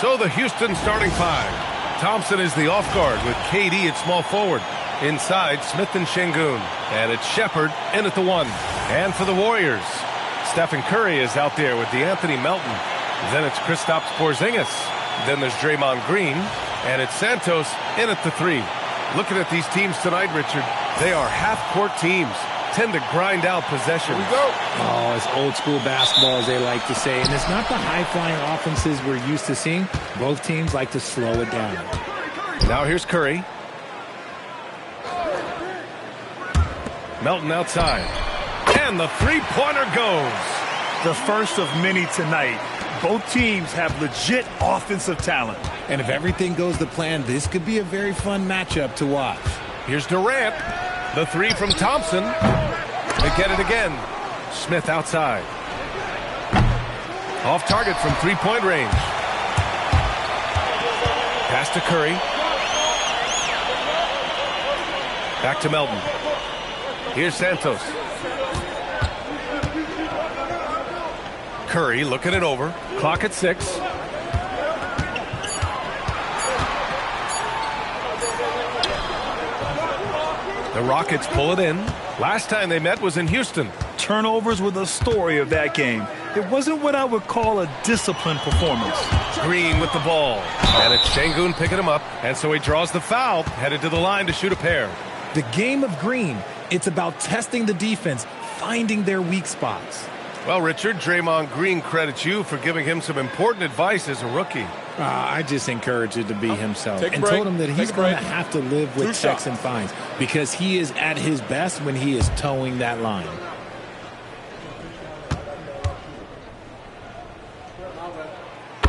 So the Houston starting five. Thompson is the off guard with KD at small forward. Inside, Smith and Şengün. And it's Shepherd in at the 1. And for the Warriors, Stephen Curry is out there with DeAnthony Melton. Then it's Kristaps Porzingis. Then there's Draymond Green. And it's Santos in at the 3. Looking at these teams tonight, Richard, they are half-court teams. Tend to grind out possessions. Here we go. Oh, it's old school basketball, as they like to say. And it's not the high-flying offenses we're used to seeing. Both teams like to slow it down. Now here's Curry. Melton outside. And the three-pointer goes. The first of many tonight. Both teams have legit offensive talent. And if everything goes to plan, this could be a very fun matchup to watch. Here's Durant. The 3 from Thompson. They get it again. Smith outside. Off target from three-point range. Pass to Curry. Back to Melton. Here's Santos. Curry looking it over. Clock at 6. The Rockets pull it in. Last time they met was in Houston. Turnovers were the story of that game. It wasn't what I would call a disciplined performance. Green with the ball. And it's Şengün picking him up. And so he draws the foul. Headed to the line to shoot a pair. The game of green, it's about testing the defense, finding their weak spots. Well, Richard, Draymond Green credits you for giving him some important advice as a rookie. I just encouraged him to be himself and told him that he's going to have to live with checks and fines because he is at his best when he is towing that line.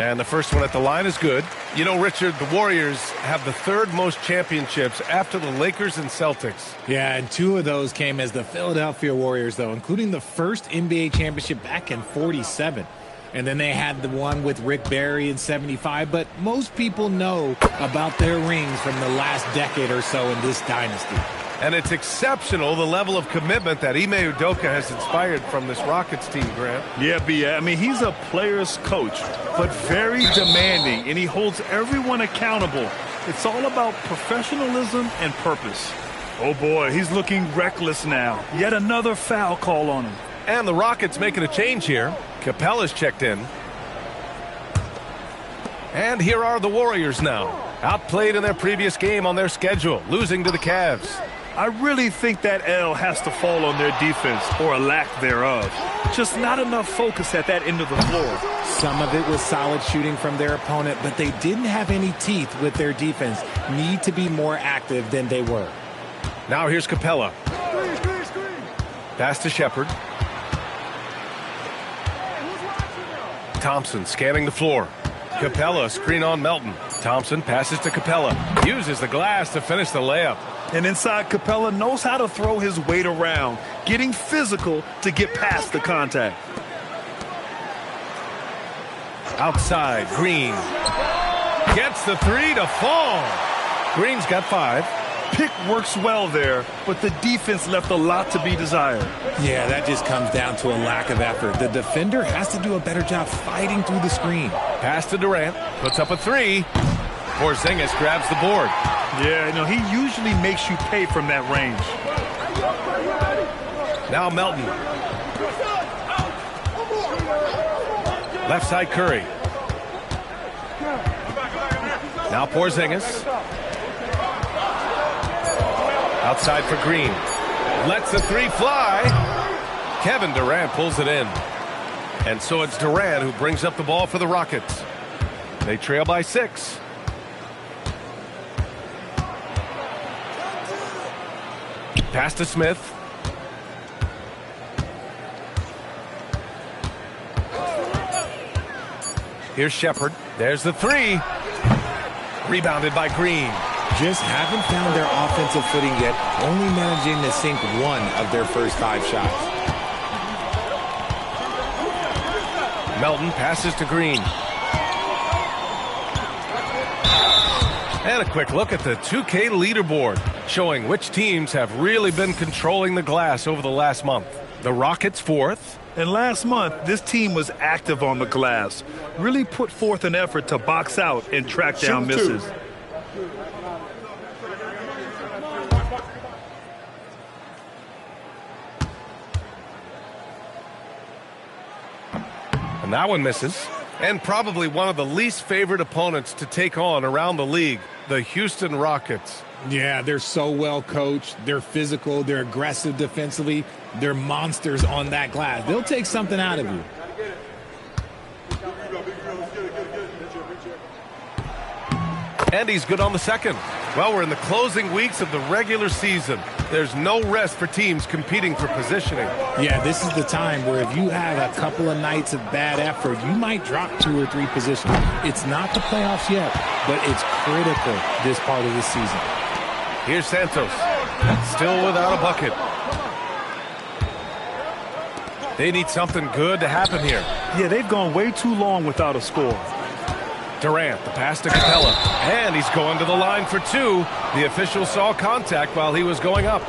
And the first one at the line is good. You know, Richard, the Warriors have the 3rd most championships after the Lakers and Celtics. Yeah, and 2 of those came as the Philadelphia Warriors, though, including the first NBA championship back in '47. And then they had the one with Rick Barry in '75. But most people know about their rings from the last decade or so in this dynasty. And it's exceptional, the level of commitment that Ime Udoka has inspired from this Rockets team, Grant. Yeah, B.A. I mean, he's a player's coach, but very demanding, and he holds everyone accountable. It's all about professionalism and purpose. Oh, boy, he's looking reckless now. Yet another foul call on him. And the Rockets making a change here. Capella's checked in. And here are the Warriors now. Outplayed in their previous game on their schedule, losing to the Cavs. I really think that L has to fall on their defense, or a lack thereof. Just not enough focus at that end of the floor. Some of it was solid shooting from their opponent, but they didn't have any teeth with their defense. Need to be more active than they were. Now here's Capella. Pass to Shepherd. Thompson scanning the floor. Capella screen on Melton. Thompson passes to Capella. Uses the glass to finish the layup. And inside, Capella knows how to throw his weight around, getting physical to get past the contact. Outside, Green. Gets the 3 to fall. Green's got 5. Pick works well there, but the defense left a lot to be desired. Yeah, that just comes down to a lack of effort. The defender has to do a better job fighting through the screen. Pass to Durant. Puts up a 3. Porzingis grabs the board. Yeah, you know, he usually makes you pay from that range. Now Melton. Left side Curry. Now Porzingis. Outside for Green. Lets the 3 fly. Kevin Durant pulls it in. And so it's Durant who brings up the ball for the Rockets. They trail by 6. Pass to Smith. Here's Shepherd. There's the 3. Rebounded by Green. Just haven't found their offensive footing yet, only managing to sink 1 of their first 5 shots. Melton passes to Green. And a quick look at the 2K leaderboard, showing which teams have really been controlling the glass over the last month. The Rockets fourth. And last month, this team was active on the glass. Really put forth an effort to box out and track down misses. And that one misses. And probably one of the least favorite opponents to take on around the league, the Houston Rockets. Yeah, they're so well coached. They're physical. They're aggressive defensively. They're monsters on that glass. They'll take something out of you. And he's good on the second. Well, we're in the closing weeks of the regular season. There's no rest for teams competing for positioning. Yeah, this is the time where if you have a couple of nights of bad effort, you might drop 2 or 3 positions. It's not the playoffs yet, but it's critical this part of the season. Here's Santos, still without a bucket. They need something good to happen here. Yeah, they've gone way too long without a score. Durant, the pass to Capella, and he's going to the line for 2. The official saw contact while he was going up.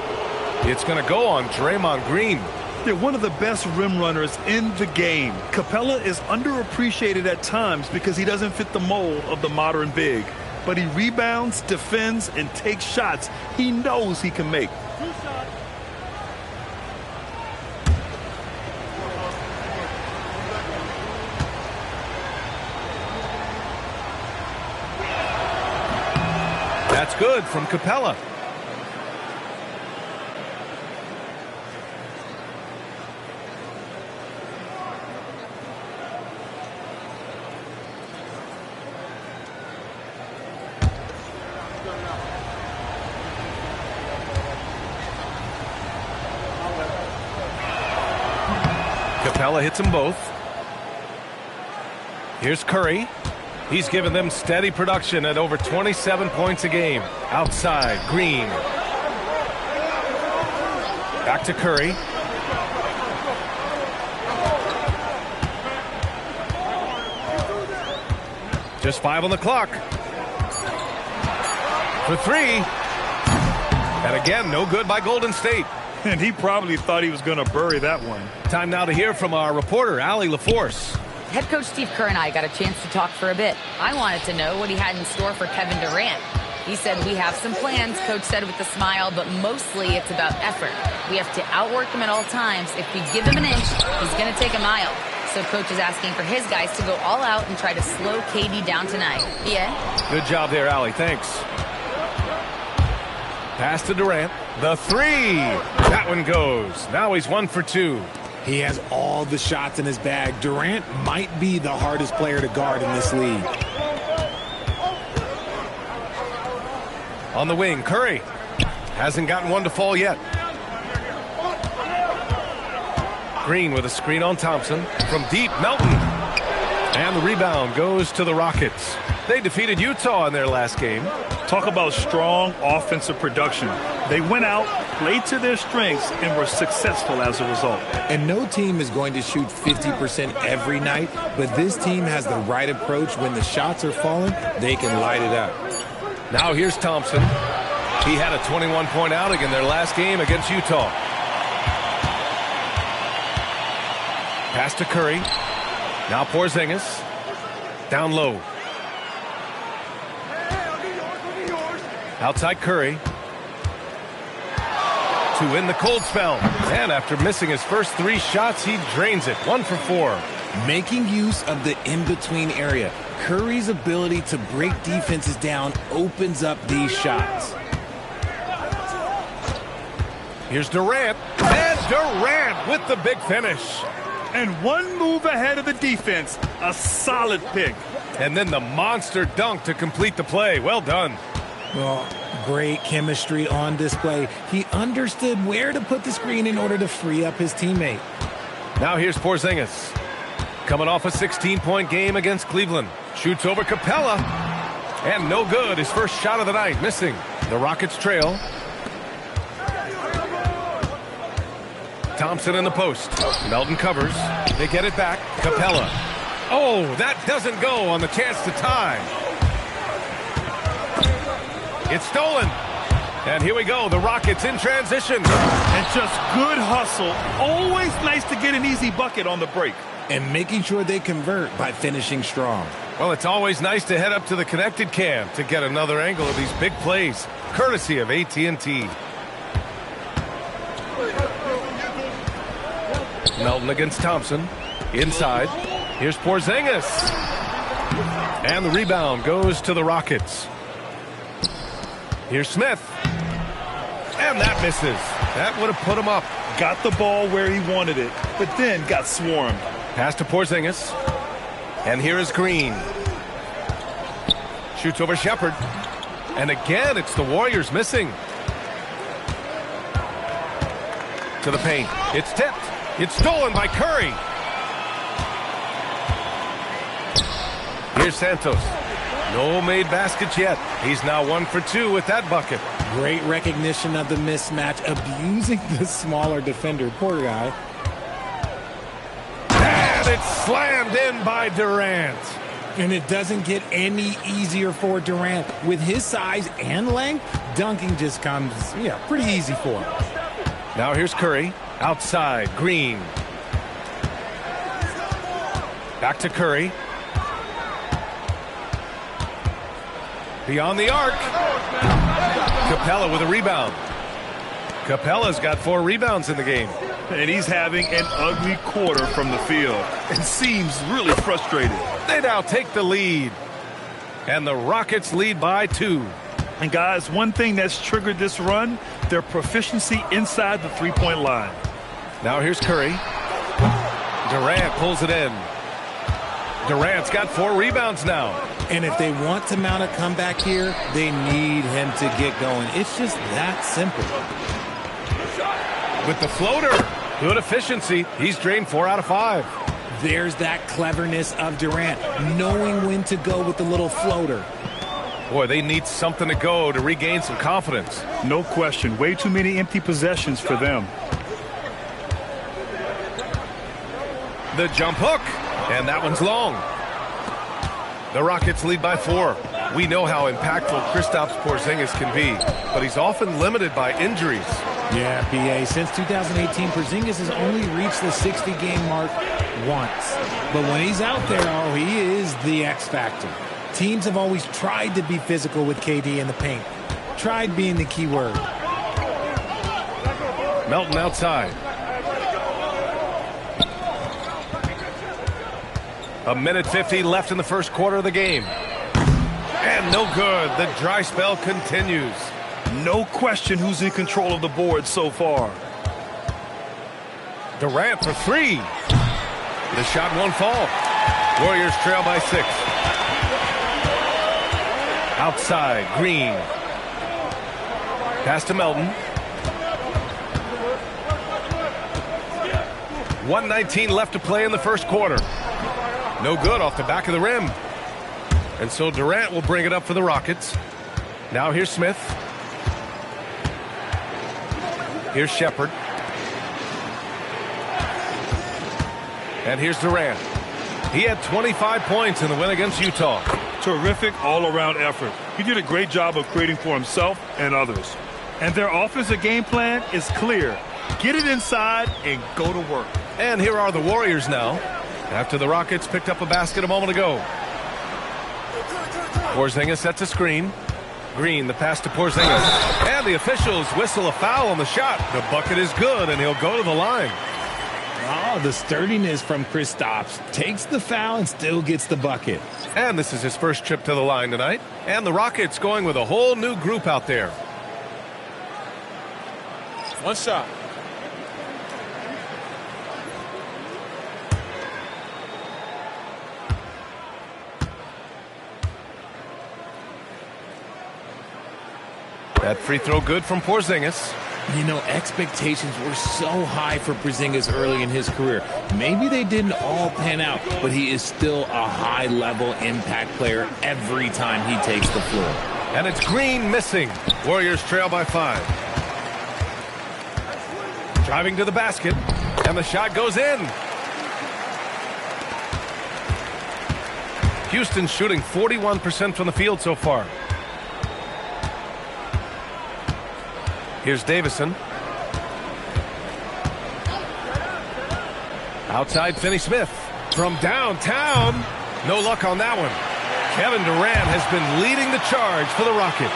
It's going to go on Draymond Green. They're one of the best rim runners in the game. Capella is underappreciated at times because he doesn't fit the mold of the modern big. But he rebounds, defends, and takes shots he knows he can make. That's good from Capella. Capella hits them both. Here's Curry. He's given them steady production at over 27 points a game. Outside, Green. Back to Curry. Just 5 on the clock. For 3. And again, no good by Golden State. And he probably thought he was going to bury that one. Time now to hear from our reporter, Allie LaForce. Head coach Steve Kerr and I got a chance to talk for a bit. I wanted to know what he had in store for Kevin Durant. He said, we have some plans, coach said with a smile, but mostly it's about effort. We have to outwork him at all times. If we give him an inch, he's going to take a mile. So coach is asking for his guys to go all out and try to slow KD down tonight. Yeah? Good job there, Allie. Thanks. Pass to Durant. The 3. That one goes. Now he's 1 for 2. He has all the shots in his bag. Durant might be the hardest player to guard in this league. On the wing, Curry. Hasn't gotten one to fall yet. Green with a screen on Thompson. From deep, Melton. And the rebound goes to the Rockets. They defeated Utah in their last game. Talk about strong offensive production. They went out, played to their strengths, and were successful as a result. And no team is going to shoot 50% every night, but this team has the right approach. When the shots are falling, they can light it up. Now here's Thompson. He had a 21-point outing in their last game against Utah. Pass to Curry. Now Porzingis. Down low. Outside Curry. To win the cold spell. And after missing his first 3 shots, he drains it. 1 for 4. Making use of the in-between area. Curry's ability to break defenses down opens up these shots. Here's Durant. And Durant with the big finish. And 1 move ahead of the defense. A solid pick. And then the monster dunk to complete the play. Well done. Well, great chemistry on display. He understood where to put the screen in order to free up his teammate. Now here's Porzingis. Coming off a 16-point game against Cleveland. Shoots over Capella. And no good. His first shot of the night. Missing. The Rockets trail. Thompson in the post. Melton covers. They get it back. Capella. Oh, that doesn't go on the chance to tie. It's stolen. And here we go, the Rockets in transition. And just good hustle. Always nice to get an easy bucket on the break. And making sure they convert by finishing strong. Well, it's always nice to head up to the connected cam to get another angle of these big plays, courtesy of AT&T. Melton against Thompson. Inside. Here's Porzingis. And the rebound goes to the Rockets. Here's Smith. And that misses. That would have put him up. Got the ball where he wanted it, but then got swarmed. Pass to Porzingis. And here is Green. Shoots over Shepherd. And again, it's the Warriors missing. To the paint. It's tipped. It's stolen by Curry. Here's Santos. No made baskets yet. He's now 1 for 2 with that bucket. Great recognition of the mismatch, abusing the smaller defender. Poor guy. And it's slammed in by Durant. And it doesn't get any easier for Durant. With his size and length, dunking just comes, pretty easy for him. Now here's Curry. Outside, Green. Back to Curry. Beyond the arc. Capella with a rebound. Capella's got 4 rebounds in the game. And he's having an ugly quarter from the field. And seems really frustrated. They now take the lead. And the Rockets lead by 2. And guys, one thing that's triggered this run, their proficiency inside the three-point line. Now here's Curry. Durant pulls it in. Durant's got 4 rebounds now. And if they want to mount a comeback here, they need him to get going. It's just that simple. With the floater, good efficiency. He's drained 4 out of 5. There's that cleverness of Durant, knowing when to go with the little floater. Boy, they need something to go to regain some confidence. No question. Way too many empty possessions for them. The jump hook, and that one's long. The Rockets lead by 4. We know how impactful Kristaps Porzingis can be, but he's often limited by injuries. Yeah, PA, since 2018, Porzingis has only reached the 60-game mark once. But when he's out there, he is the X factor. Teams have always tried to be physical with KD in the paint. Tried being the key word. Melton outside. A minute 50 left in the first quarter of the game. And no good. The dry spell continues. No question who's in control of the board so far. Durant for 3. The shot won't fall. Warriors trail by 6. Outside, Green. Pass to Melton. 1:19 left to play in the first quarter. No good off the back of the rim. And so Durant will bring it up for the Rockets. Now here's Smith. Here's Shepherd. And here's Durant. He had 25 points in the win against Utah. Terrific all-around effort. He did a great job of creating for himself and others. And their offensive game plan is clear. Get it inside and go to work. And here are the Warriors now, after the Rockets picked up a basket a moment ago. Porzingis sets a screen. Green, the pass to Porzingis. And the officials whistle a foul on the shot. The bucket is good, and he'll go to the line. Oh, the sturdiness from Kristaps. Takes the foul and still gets the bucket. And this is his first trip to the line tonight. And the Rockets going with a whole new group out there. One shot. That free throw good from Porzingis. You know, expectations were so high for Porzingis early in his career. Maybe they didn't all pan out, but he is still a high-level impact player every time he takes the floor. And it's Green missing. Warriors trail by 5. Driving to the basket, and the shot goes in. Houston's shooting 41% from the field so far. Here's Davison. Outside Finney-Smith. From downtown. No luck on that one. Kevin Durant has been leading the charge for the Rockets.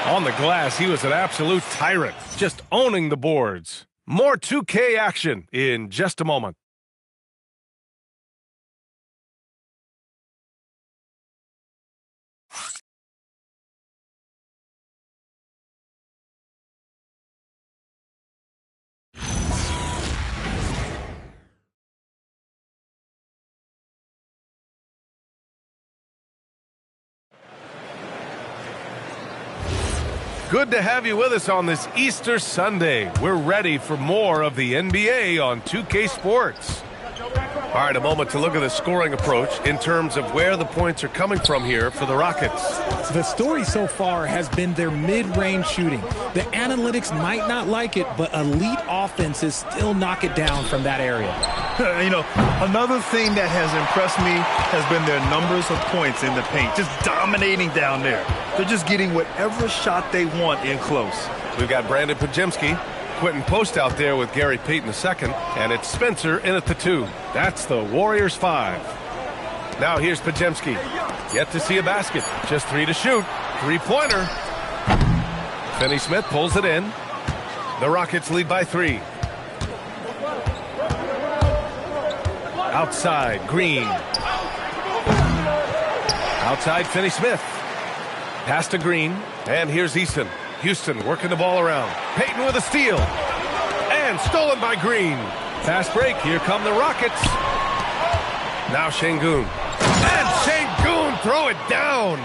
On the glass, he was an absolute tyrant, just owning the boards. More 2K action in just a moment. Good to have you with us on this Easter Sunday. We're ready for more of the NBA on 2K Sports. All right, a moment to look at the scoring approach in terms of where the points are coming from here for the Rockets. The story so far has been their mid-range shooting. The analytics might not like it, but elite offenses still knock it down from that area. You know, another thing that has impressed me has been their numbers of points in the paint, just dominating down there. They're just getting whatever shot they want in close. We've got Brandon Pajemski, Quentin Post out there with Gary Payton II, and it's Spencer in at the 2. That's the Warriors 5. Now here's Pajemski. Yet to see a basket. Just 3 to shoot. Three-pointer. Finney-Smith pulls it in. The Rockets lead by 3. Outside, Green. Outside, Finney-Smith. Pass to Green, and here's Easton. Houston working the ball around. Payton with a steal. And stolen by Green. Fast break. Here come the Rockets. Now Şengün. And Şengün throw it down.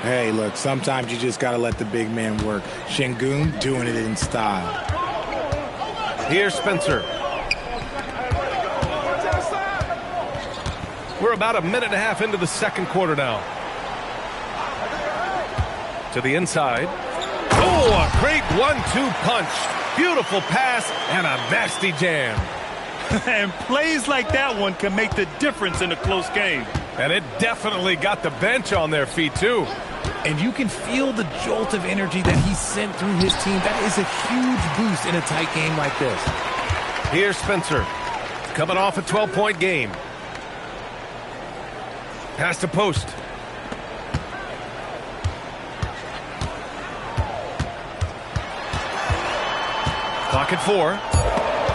Hey, look, sometimes you just got to let the big man work. Şengün doing it in style. Here's Spencer. We're about a minute and a half into the second quarter now. To the inside. Oh, a great 1-2 punch. Beautiful pass and a nasty jam. And plays like that one can make the difference in a close game. And it definitely got the bench on their feet, too. And you can feel the jolt of energy that he sent through his team. That is a huge boost in a tight game like this. Here's Spencer. Coming off a 12-point game. Pass to Post. Clock at 4.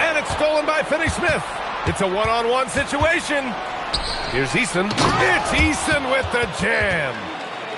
And it's stolen by Finney-Smith. It's a one-on-one situation. Here's Easton. It's Easton with the jam.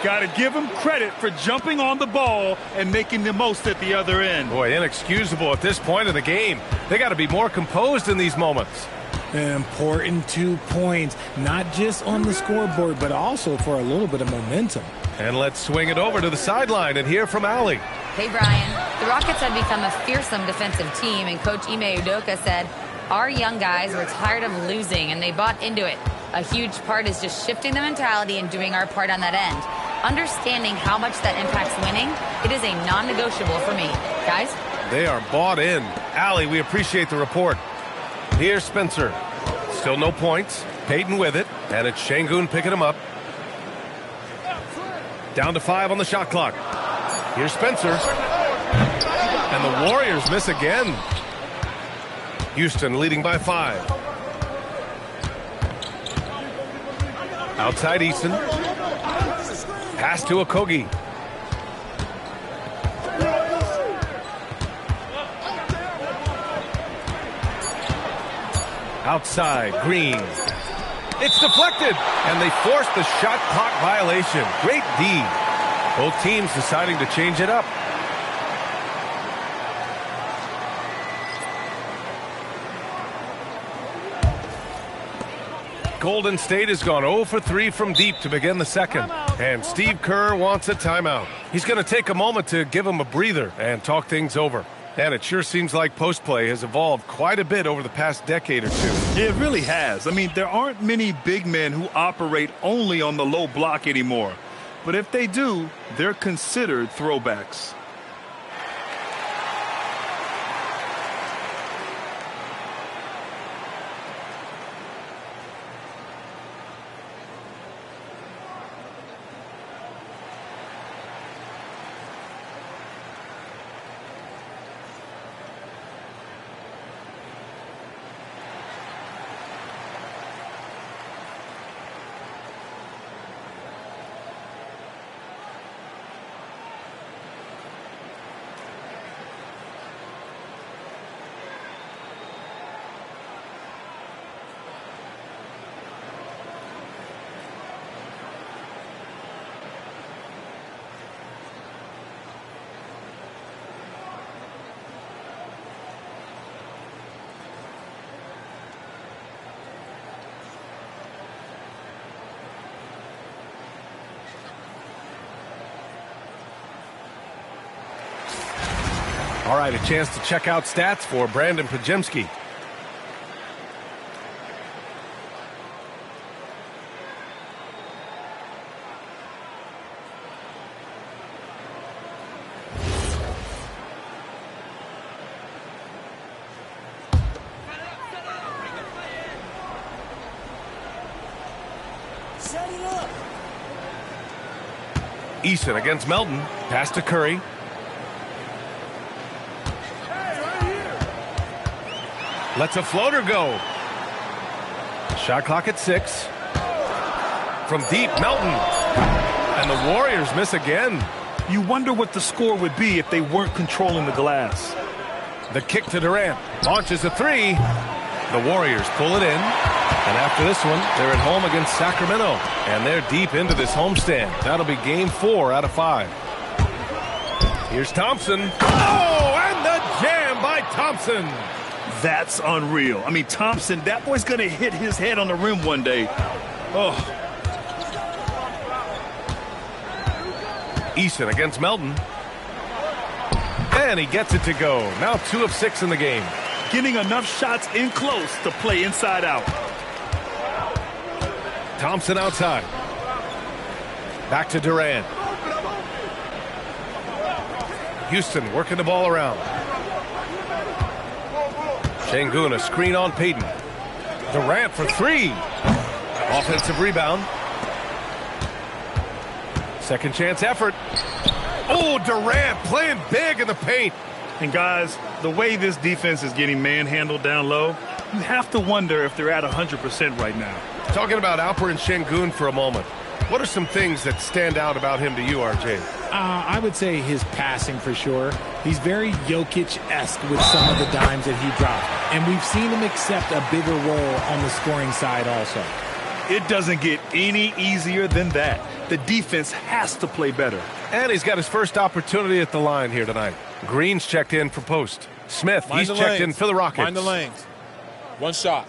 Got to give him credit for jumping on the ball and making the most at the other end. Boy, inexcusable at this point of the game. They got to be more composed in these moments. Important 2 points, not just on the scoreboard, but also for a little bit of momentum. And let's swing it over to the sideline and hear from Allie. Hey, Brian. The Rockets have become a fearsome defensive team, and Coach Ime Udoka said, our young guys were tired of losing, and they bought into it. A huge part is just shifting the mentality and doing our part on that end. Understanding how much that impacts winning, it is a non-negotiable for me. Guys? They are bought in. Allie, we appreciate the report. Here's Spencer. Still no points. Payton with it, and it's Şengün picking him up. Down to 5 on the shot clock. Here's Spencer. And the Warriors miss again. Houston leading by 5. Outside Easton. Pass to Okogie. Outside, Green. It's deflected, and they force the shot clock violation. Great D. Both teams deciding to change it up. Golden State has gone 0 for 3 from deep to begin the second. And Steve Kerr wants a timeout. He's going to take a moment to give him a breather and talk things over. And it sure seems like post play has evolved quite a bit over the past decade or two. It really has. I mean, there aren't many big men who operate only on the low block anymore. But if they do, they're considered throwbacks. All right, a chance to check out stats for Brandon Pajemski. Eason against Melton. Pass to Curry. Lets a floater go. Shot clock at 6. From deep, Melton. And the Warriors miss again. You wonder what the score would be if they weren't controlling the glass. The kick to Durant. Launches a 3. The Warriors pull it in. And after this one, they're at home against Sacramento. And they're deep into this homestand. That'll be game 4 out of 5. Here's Thompson. Oh, and the jam by Thompson. That's unreal. I mean, Thompson, that boy's going to hit his head on the rim one day. Oh. Eason against Melton. And he gets it to go. Now 2 of 6 in the game. Getting enough shots in close to play inside out. Thompson outside. Back to Durant. Houston working the ball around. Şengün, a screen on Payton. Durant for 3. Offensive rebound. Second chance effort. Oh, Durant playing big in the paint. And guys, the way this defense is getting manhandled down low, you have to wonder if they're at 100% right now. Talking about Alperen Şengün for a moment. What are some things that stand out about him to you, RJ? I would say his passing for sure. He's very Jokic-esque with some of the dimes that he drops. And we've seen him accept a bigger role on the scoring side also. It doesn't get any easier than that. The defense has to play better. And he's got his first opportunity at the line here tonight. Green's checked in for post. Smith, he's checked in for the Rockets. Mind the lanes. One shot.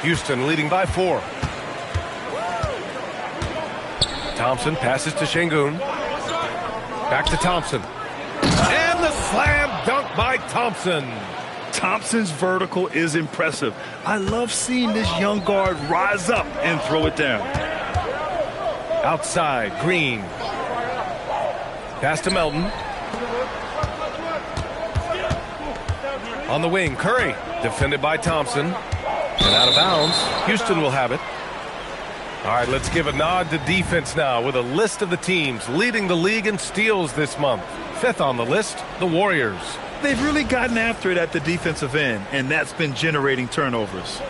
Houston leading by 4. Thompson passes to Şengün. Back to Thompson. And the slam dunk by Thompson. Thompson's vertical is impressive. I love seeing this young guard rise up and throw it down. Outside, Green. Pass to Melton. On the wing, Curry. Defended by Thompson. And out of bounds. Houston will have it. All right, let's give a nod to defense now with a list of the teams leading the league in steals this month. 5th on the list, the Warriors. They've really gotten after it at the defensive end, and that's been generating turnovers.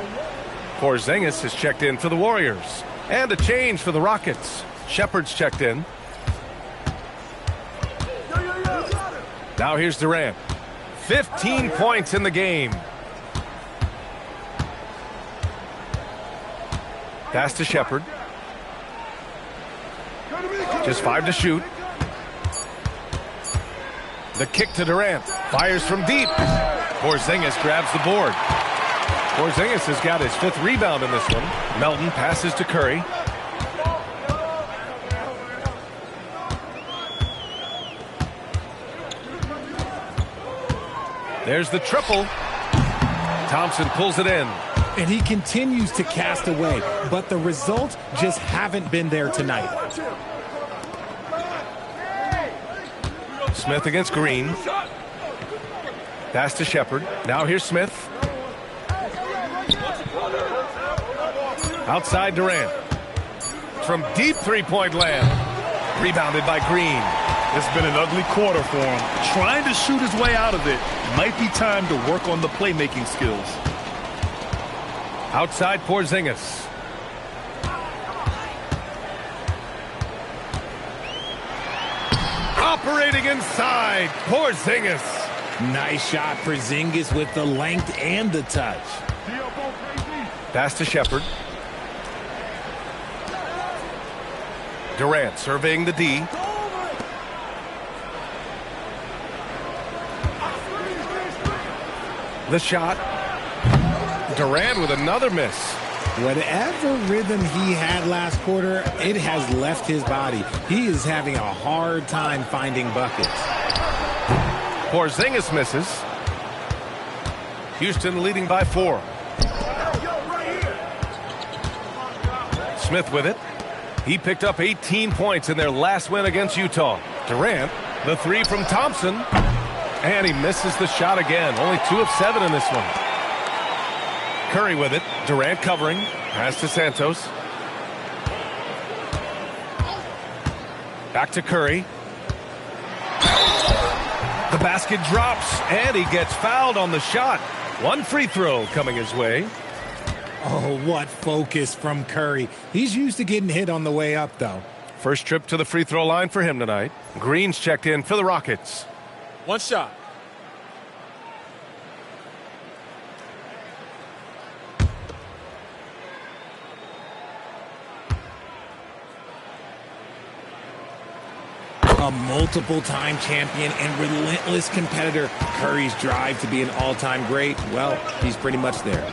Porzingis has checked in for the Warriors. And a change for the Rockets. Shepard's checked in. Now here's Durant. 15 points in the game. Pass to Shepard. Just 5 to shoot. The kick to Durant. Fires from deep. Porzingis grabs the board. Porzingis has got his 5th rebound in this one. Melton passes to Curry. There's the triple. Thompson pulls it in. And he continues to cast away, but the results just haven't been there tonight. Smith against Green. Pass to Shepard. Now here's Smith. Outside Durant. From deep three-point land. Rebounded by Green. It's been an ugly quarter for him. Trying to shoot his way out of it. Might be time to work on the playmaking skills. Outside Porzingis. Operating inside, Porzingis. Nice shot, Porzingis with the length and the touch. Pass to Shepard. Durant surveying the D. The shot. Durant with another miss. Whatever rhythm he had last quarter, it has left his body. He is having a hard time finding buckets. Porzingis misses. Houston leading by 4. Smith with it. He picked up 18 points in their last win against Utah. Durant, the 3 from Thompson. And he misses the shot again. Only 2 of 7 in this one. Curry with it. Durant covering. Pass to Santos. Back to Curry. The basket drops, and he gets fouled on the shot. 1 free throw coming his way. Oh, what focus from Curry. He's used to getting hit on the way up, though. First trip to the free throw line for him tonight. Green's checked in for the Rockets. 1 shot. A multiple-time champion and relentless competitor. Curry's drive to be an all-time great, well, he's pretty much there.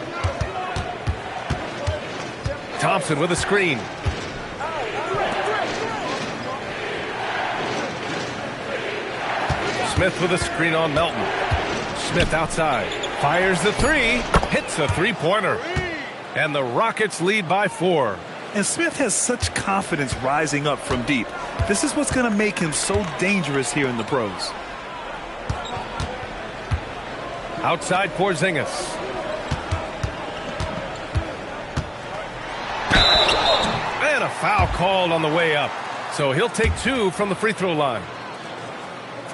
Thompson with a screen. Smith with a screen on Melton. Smith outside. Fires the 3. Hits a three-pointer. And the Rockets lead by 4. And Smith has such confidence rising up from deep. This is what's going to make him so dangerous here in the pros. Outside Porzingis. And a foul called on the way up. So he'll take 2 from the free throw line.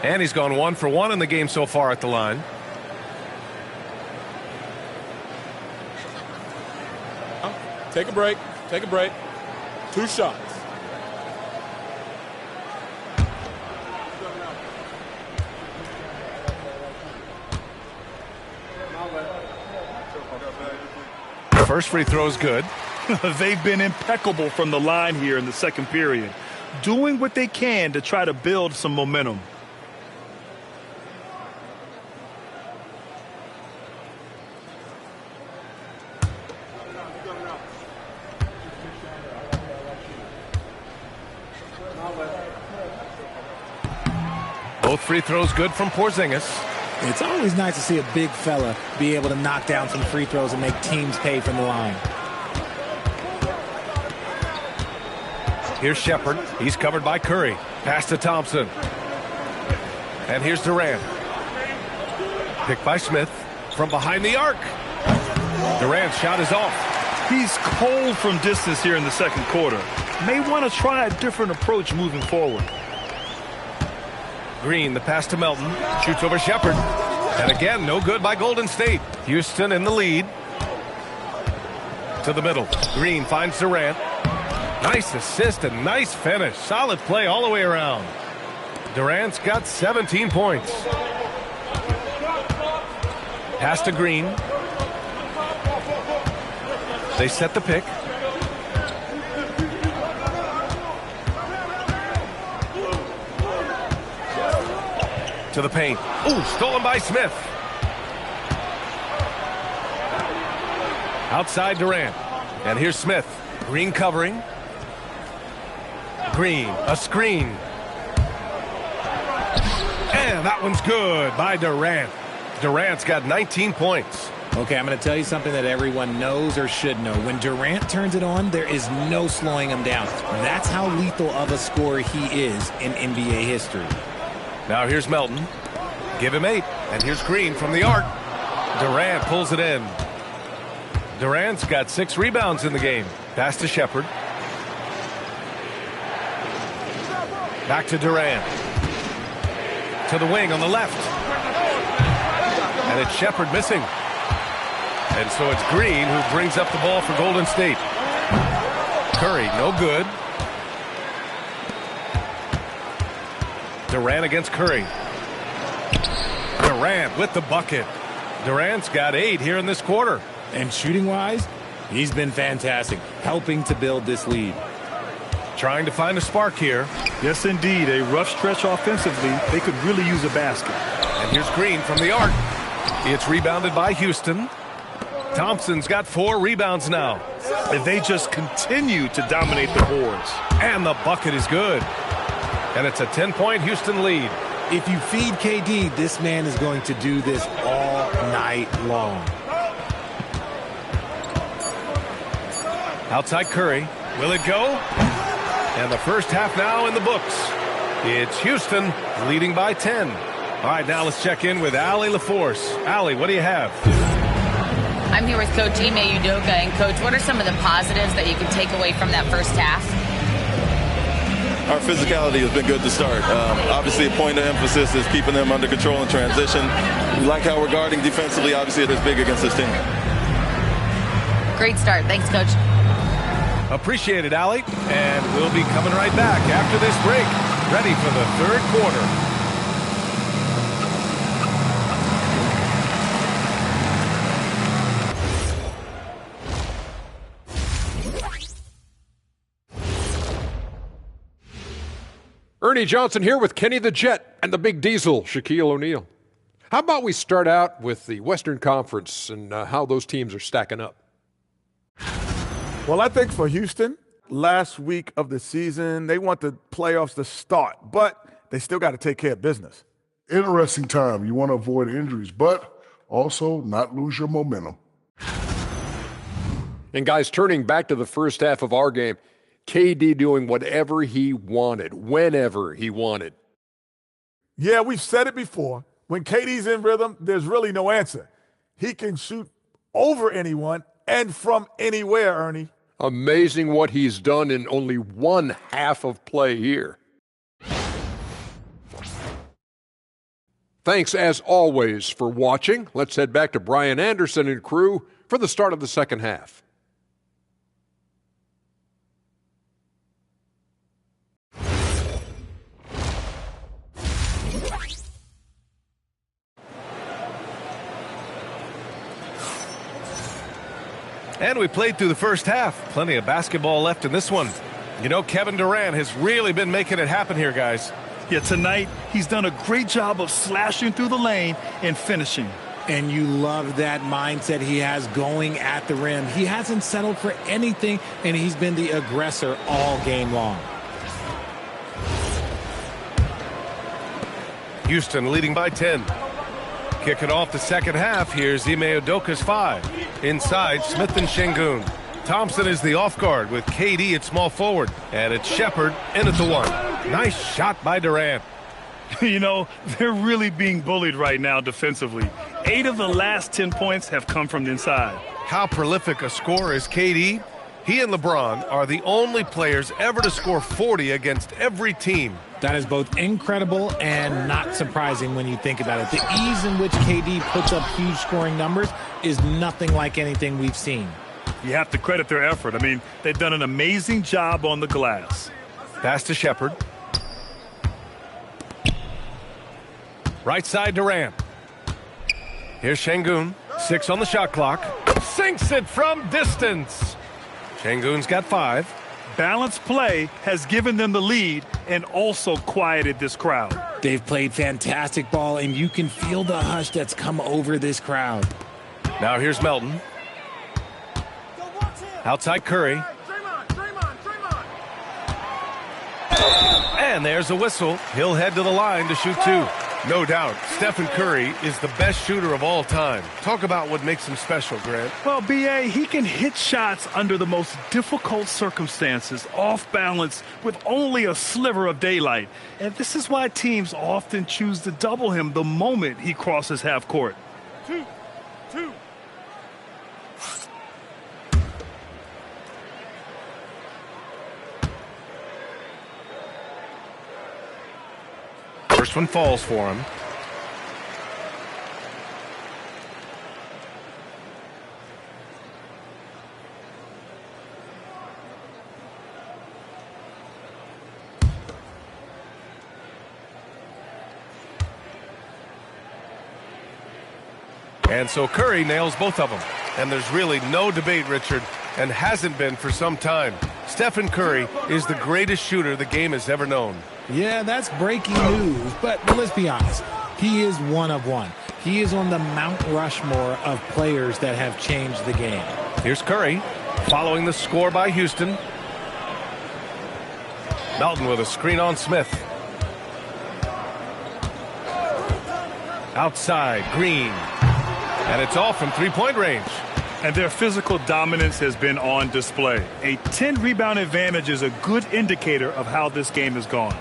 And he's gone 1 for 1 in the game so far at the line. Take a break. Take a break. 2 shots. First free throw is good. They've been impeccable from the line here in the second period, doing what they can to try to build some momentum. Both free throws good from Porzingis. It's always nice to see a big fella be able to knock down some free throws and make teams pay from the line. Here's Shepard. He's covered by Curry. Pass to Thompson. And here's Durant. Picked by Smith from behind the arc. Durant's shot is off. He's cold from distance here in the second quarter. May want to try a different approach moving forward. Green, the pass to Melton. Shoots over Shepard. And again, no good by Golden State. Houston in the lead. To the middle. Green finds Durant. Nice assist and nice finish. Solid play all the way around. Durant's got 17 points. Pass to Green. They set the pick. To the paint. Ooh, stolen by Smith. Outside Durant. And here's Smith. Green covering. Green, a screen. And that one's good by Durant. Durant's got 19 points. Okay, I'm going to tell you something that everyone knows or should know. When Durant turns it on, there is no slowing him down. That's how lethal of a scorer he is in NBA history. Now here's Melton. Give him 8. And here's Green from the arc. Durant pulls it in. Durant's got 6 rebounds in the game. Pass to Shepard. Back to Durant. To the wing on the left. And it's Shepard missing. And so it's Green who brings up the ball for Golden State. Curry, no good. Durant against Curry. Durant with the bucket. Durant's got 8 here in this quarter. And shooting-wise, he's been fantastic, helping to build this lead. Trying to find a spark here. Yes, indeed. A rough stretch offensively. They could really use a basket. And here's Green from the arc. It's rebounded by Houston. Thompson's got 4 rebounds now. If they just continue to dominate the boards. And the bucket is good. And it's a 10-point Houston lead. If you feed KD, this man is going to do this all night long. Outside Curry. Will it go? And the first half now in the books. It's Houston leading by 10. All right, now let's check in with Allie LaForce. Allie, what do you have? I'm here with Coach Ime Udoka. And, Coach, what are some of the positives that you can take away from that first half? Our physicality has been good to start. Obviously, a point of emphasis is keeping them under control in transition. We like how we're guarding defensively. Obviously, it is big against this team. Great start. Thanks, Coach. Appreciate it, Allie. And we'll be coming right back after this break. Ready for the third quarter. Ernie Johnson here with Kenny the Jet and the Big Diesel, Shaquille O'Neal. How about we start out with the Western Conference and how those teams are stacking up? Well, I think for Houston, last week of the season, they want the playoffs to start, but they still got to take care of business. Interesting time. You want to avoid injuries, but also not lose your momentum. And guys, turning back to the first half of our game, KD doing whatever he wanted, whenever he wanted. Yeah, we've said it before. When KD's in rhythm, there's really no answer. He can shoot over anyone and from anywhere, Ernie. Amazing what he's done in only one half of play here. Thanks, as always, for watching. Let's head back to Brian Anderson and crew for the start of the second half. And we played through the first half. Plenty of basketball left in this one. You know, Kevin Durant has really been making it happen here, guys. Yeah, tonight he's done a great job of slashing through the lane and finishing. And you love that mindset he has going at the rim. He hasn't settled for anything, and he's been the aggressor all game long. Houston leading by 10. Kicking off the second half, here's Ime Udoka's 5. Inside, Smith and Şengün. Thompson is the off guard with KD at small forward. And it's Shepherd in at the 1. Nice shot by Durant. You know, they're really being bullied right now defensively. 8 of the last 10 points have come from the inside. How prolific a scorer is KD? He and LeBron are the only players ever to score 40 against every team. That is both incredible and not surprising when you think about it. The ease in which KD puts up huge scoring numbers is nothing like anything we've seen. You have to credit their effort. I mean, they've done an amazing job on the glass. Pass to Shepherd. Right side Durant. Here's Şengün. 6 on the shot clock. Sinks it from distance. Şengün's got 5. Balanced play has given them the lead and also quieted this crowd. They've played fantastic ball, and you can feel the hush that's come over this crowd. Now here's Melton. Outside Curry. And there's a whistle. He'll head to the line to shoot 2. No doubt, Stephen Curry is the best shooter of all time. Talk about what makes him special, Grant. Well, B.A., he can hit shots under the most difficult circumstances, off balance, with only a sliver of daylight. And this is why teams often choose to double him the moment he crosses half court. 2. First one falls for him. And so Curry nails both of them. And there's really no debate, Richard, and hasn't been for some time. Stephen Curry is the greatest shooter the game has ever known. Yeah, that's breaking news, but let's be honest. He is one of one. He is on the Mount Rushmore of players that have changed the game. Here's Curry following the score by Houston. Melton with a screen on Smith. Outside, Green. And it's off from three-point range. And their physical dominance has been on display. A 10-rebound advantage is a good indicator of how this game has gone.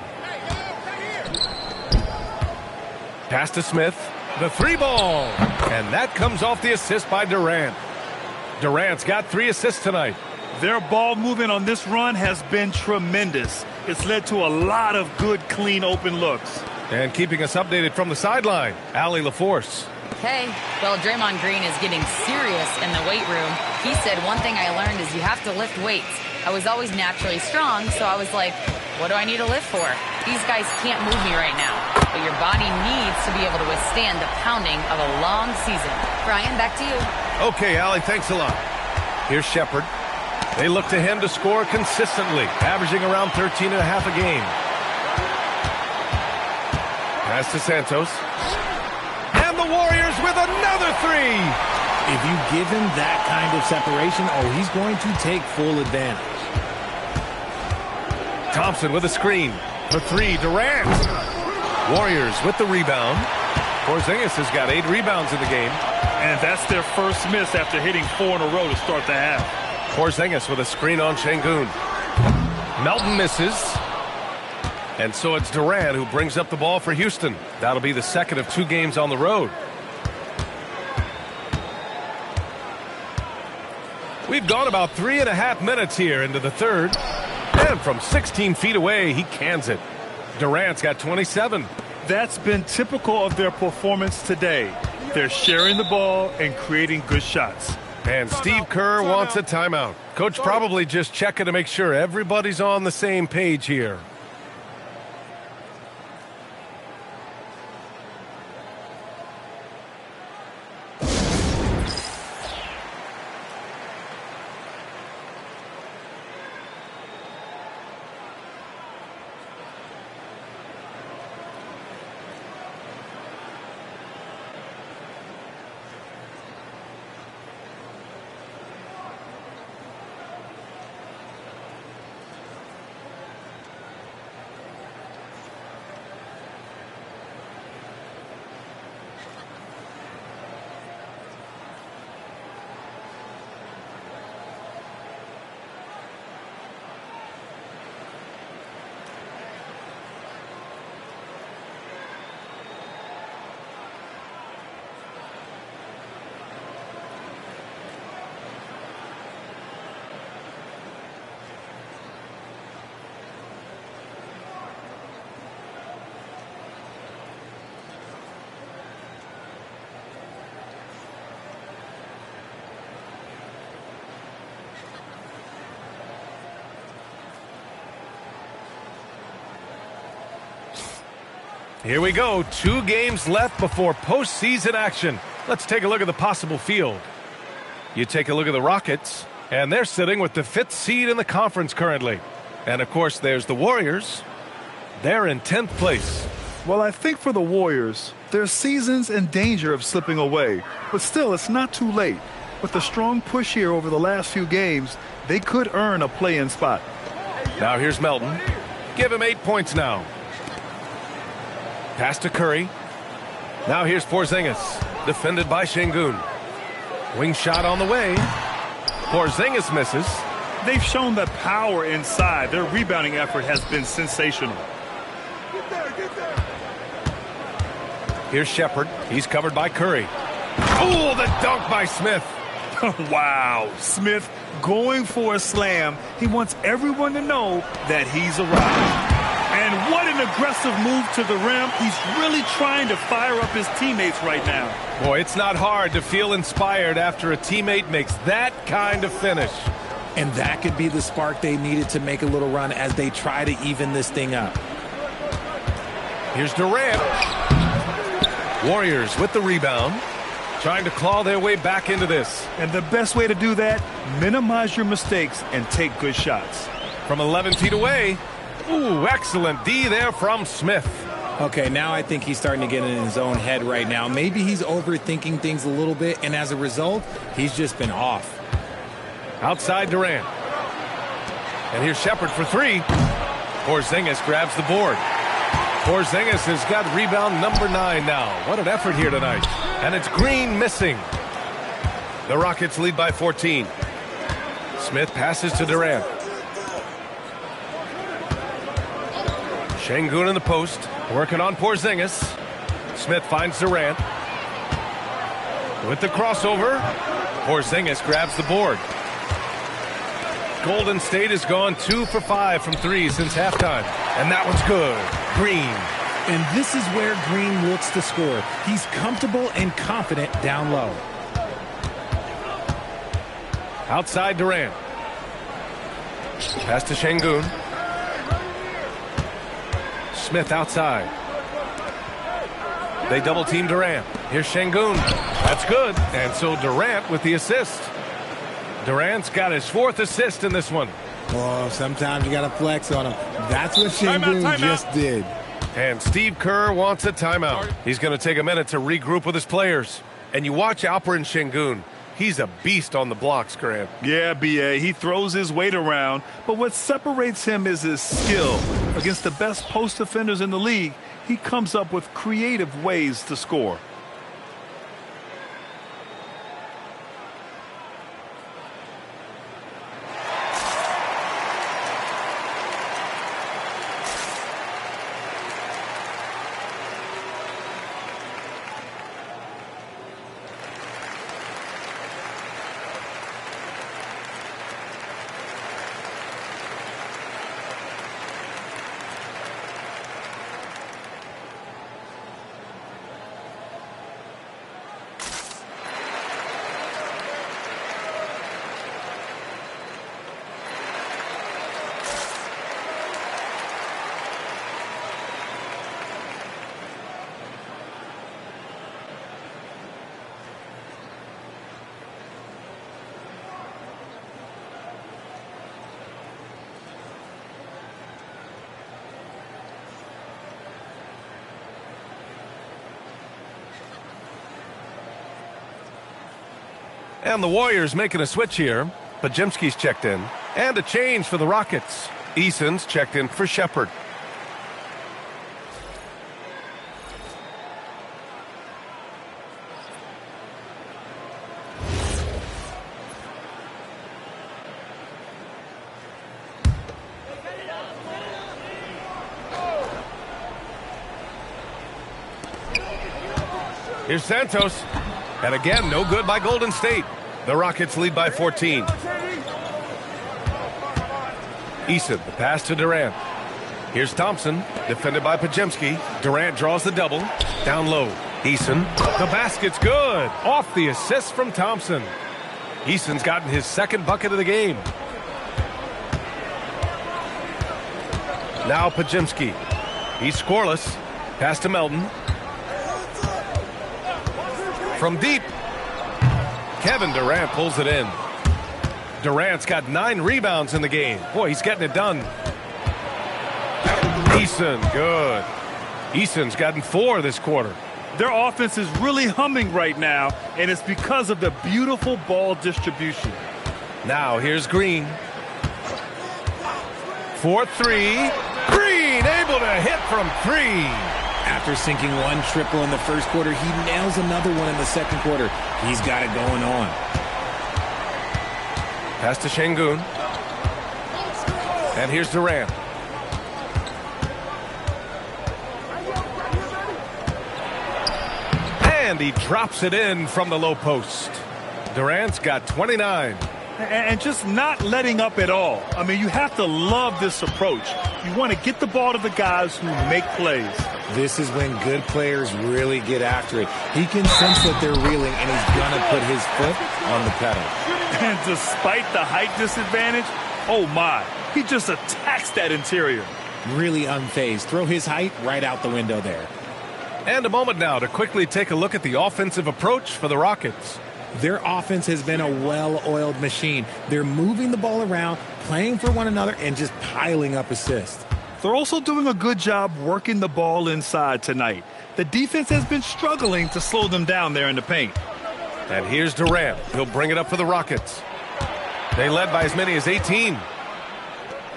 Pass to Smith. The three ball. And that comes off the assist by Durant. Durant's got 3 assists tonight. Their ball movement on this run has been tremendous. It's led to a lot of good, clean, open looks. And keeping us updated from the sideline, Allie LaForce. Okay, well, Draymond Green is getting serious in the weight room. He said, one thing I learned is you have to lift weights. I was always naturally strong, so I was like, what do I need to lift for? These guys can't move me right now. But your body needs to be able to withstand the pounding of a long season. Brian, back to you. Okay, Allie, thanks a lot. Here's Shepherd. They look to him to score consistently, averaging around 13.5 a game. Pass to Santos. And the Warriors with another 3. If you give him that kind of separation, he's going to take full advantage. Thompson with a screen. For 3, Durant. Warriors with the rebound. Porzingis has got 8 rebounds in the game. And that's their first miss after hitting 4 in a row to start the half. Porzingis with a screen on Şengün. Melton misses. And so it's Durant who brings up the ball for Houston. That'll be the second of 2 games on the road. We've gone about 3.5 minutes here into the third. And from 16 feet away, he cans it. Durant's got 27. That's been typical of their performance today. They're sharing the ball and creating good shots. And Steve Kerr wants a timeout. Coach probably just checking to make sure everybody's on the same page here. Here we go. 2 games left before postseason action. Let's take a look at the possible field. You take a look at the Rockets, and they're sitting with the 5th seed in the conference currently. And, of course, there's the Warriors. They're in 10th place. Well, I think for the Warriors, their season's in danger of slipping away. But still, it's not too late. With the strong push here over the last few games, they could earn a play-in spot. Now here's Melton. Give him 8 points now. Pass to Curry. Now here's Porzingis, defended by Şengün. Wing shot on the way. Porzingis misses. They've shown that power inside. Their rebounding effort has been sensational. Here's Shepherd. He's covered by Curry. Oh, the dunk by Smith. Wow. Smith going for a slam. He wants everyone to know that he's arrived. And what an aggressive move to the rim. He's really trying to fire up his teammates right now. Boy, it's not hard to feel inspired after a teammate makes that kind of finish. And that could be the spark they needed to make a little run as they try to even this thing up. Here's Durant. Warriors with the rebound, trying to claw their way back into this. And the best way to do that, minimize your mistakes and take good shots. From 11 feet away. Ooh, excellent D there from Smith. Okay, now I think he's starting to get in his own head right now. Maybe he's overthinking things a little bit, and as a result, he's just been off. Outside Durant. And here's Shepard for three. Porzingis grabs the board. Porzingis has got rebound number 9 now. What an effort here tonight. And it's Green missing. The Rockets lead by 14. Smith passes to Durant. Şengün in the post, working on Porzingis. Smith finds Durant. With the crossover, Porzingis grabs the board. Golden State has gone 2 for 5 from 3 since halftime. And that one's good. Green. And this is where Green looks to score. He's comfortable and confident down low. Outside Durant. Pass to Şengün. Smith outside. They double team Durant. Here's Şengün. That's good. And so Durant with the assist. Durant's got his 4th assist in this one. Oh, sometimes you got to flex on him. That's what Şengün just did. And Steve Kerr wants a timeout. He's going to take a minute to regroup with his players. And you watch Alperen Şengün. He's a beast on the blocks, Grant. Yeah, B.A., he throws his weight around, but what separates him is his skill. Against the best post defenders in the league, he comes up with creative ways to score. And the Warriors making a switch here. Podziemski's checked in. And a change for the Rockets. Eason's checked in for Shepard. Here's Santos. And again, no good by Golden State. The Rockets lead by 14. Eason, the pass to Durant. Here's Thompson, defended by Podziemski. Durant draws the double. Down low. Eason. The basket's good. Off the assist from Thompson. Eason's gotten his 2nd bucket of the game. Now Podziemski. He's scoreless. Pass to Melton. From deep. Kevin Durant pulls it in. Durant's got 9 rebounds in the game. Boy, he's getting it done. Eason, good. Eason's gotten 4 this quarter. Their offense is really humming right now, and it's because of the beautiful ball distribution. Now here's Green. 4-3. Green able to hit from 3. After sinking 1 triple in the first quarter, he nails another one in the second quarter. He's got it going on. Pass to Şengün. And here's Durant. And he drops it in from the low post. Durant's got 29. And just not letting up at all. I mean, you have to love this approach. You want to get the ball to the guys who make plays. This is when good players really get after it. He can sense that they're reeling, and he's going to put his foot on the pedal. And despite the height disadvantage, oh my, he just attacks that interior. Really unfazed. Throw his height right out the window there. And a moment now to quickly take a look at the offensive approach for the Rockets. Their offense has been a well-oiled machine. They're moving the ball around, playing for one another, and just piling up assists. They're also doing a good job working the ball inside tonight. The defense has been struggling to slow them down there in the paint. And here's Durant. He'll bring it up for the Rockets. They led by as many as 18.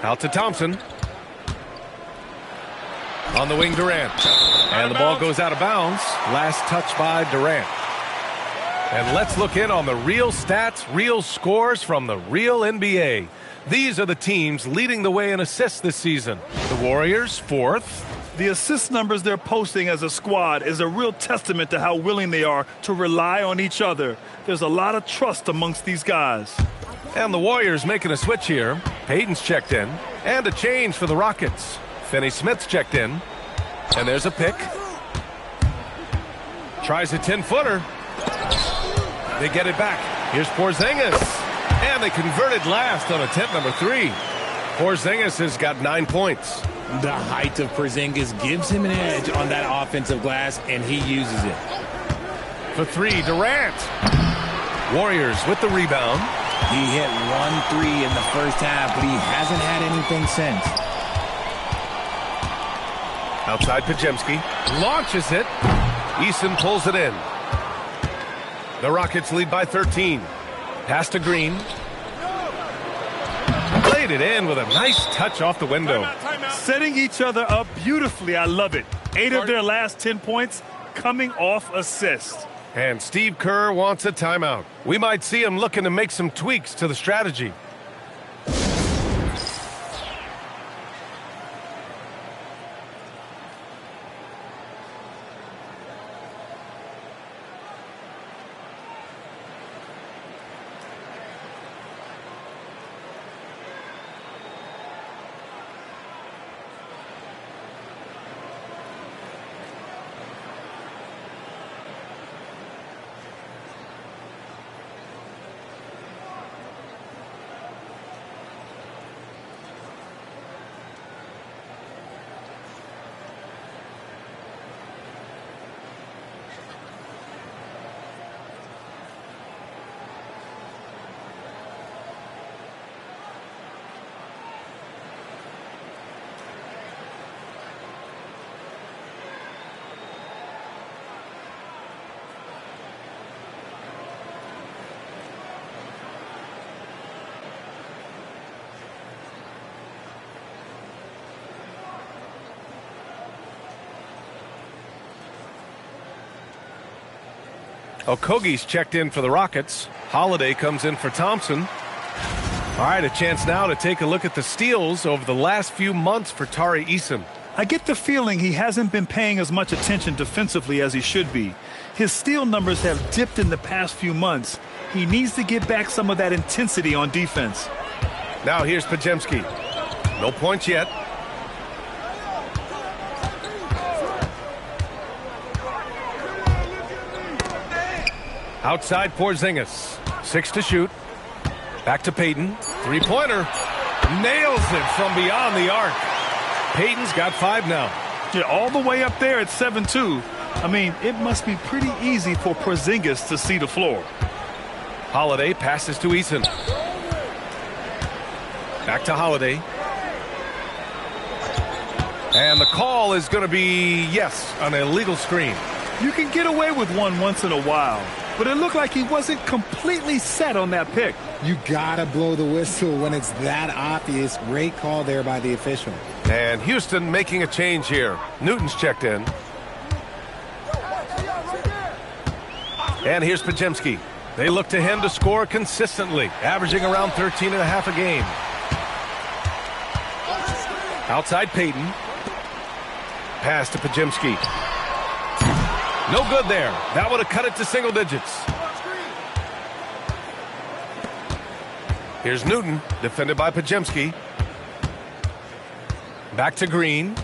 Out to Thompson. On the wing, Durant. And the ball goes out of bounds. Last touch by Durant. And let's look in on the real stats, real scores from the real NBA. These are the teams leading the way in assists this season. The Warriors, 4th. The assist numbers they're posting as a squad is a real testament to how willing they are to rely on each other. There's a lot of trust amongst these guys. And the Warriors making a switch here. Payton's checked in. And a change for the Rockets. Finney-Smith's checked in. And there's a pick. Tries a 10-footer. They get it back. Here's Porzingis. And they converted last on attempt number 3. Porzingis has got 9 points. The height of Porzingis gives him an edge on that offensive glass, and he uses it. For 3, Durant. Warriors with the rebound. He hit 1 3 in the first half, but he hasn't had anything since. Outside Podziemski. Launches it. Eason pulls it in. The Rockets lead by 13. Pass to Green. Played it in with a nice touch off the window. Setting each other up beautifully. I love it. 8 of their last 10 points coming off assist. And Steve Kerr wants a timeout. We might see him looking to make some tweaks to the strategy. Okogie's checked in for the Rockets. Holiday comes in for Thompson. All right, a chance now to take a look at the steals over the last few months for Tari Eason. I get the feeling he hasn't been paying as much attention defensively as he should be. His steal numbers have dipped in the past few months. He needs to get back some of that intensity on defense. Now here's Podziemski. No points yet. Outside Porzingis. 6 to shoot. Back to Payton. Three-pointer. Nails it from beyond the arc. Payton's got 5 now. Yeah, all the way up there at 7-2. I mean, it must be pretty easy for Porzingis to see the floor. Holiday passes to Eason. Back to Holiday. And the call is going to be, yes, an illegal screen. You can get away with one once in a while, but it looked like he wasn't completely set on that pick. You gotta blow the whistle when it's that obvious. Great call there by the official. And Houston making a change here. Newton's checked in. And here's Podziemski. They look to him to score consistently, averaging around 13.5 a game. Outside Payton. Pass to Podziemski. No good there. That would have cut it to single digits. Here's Newton, defended by Podziemski. Back to Green.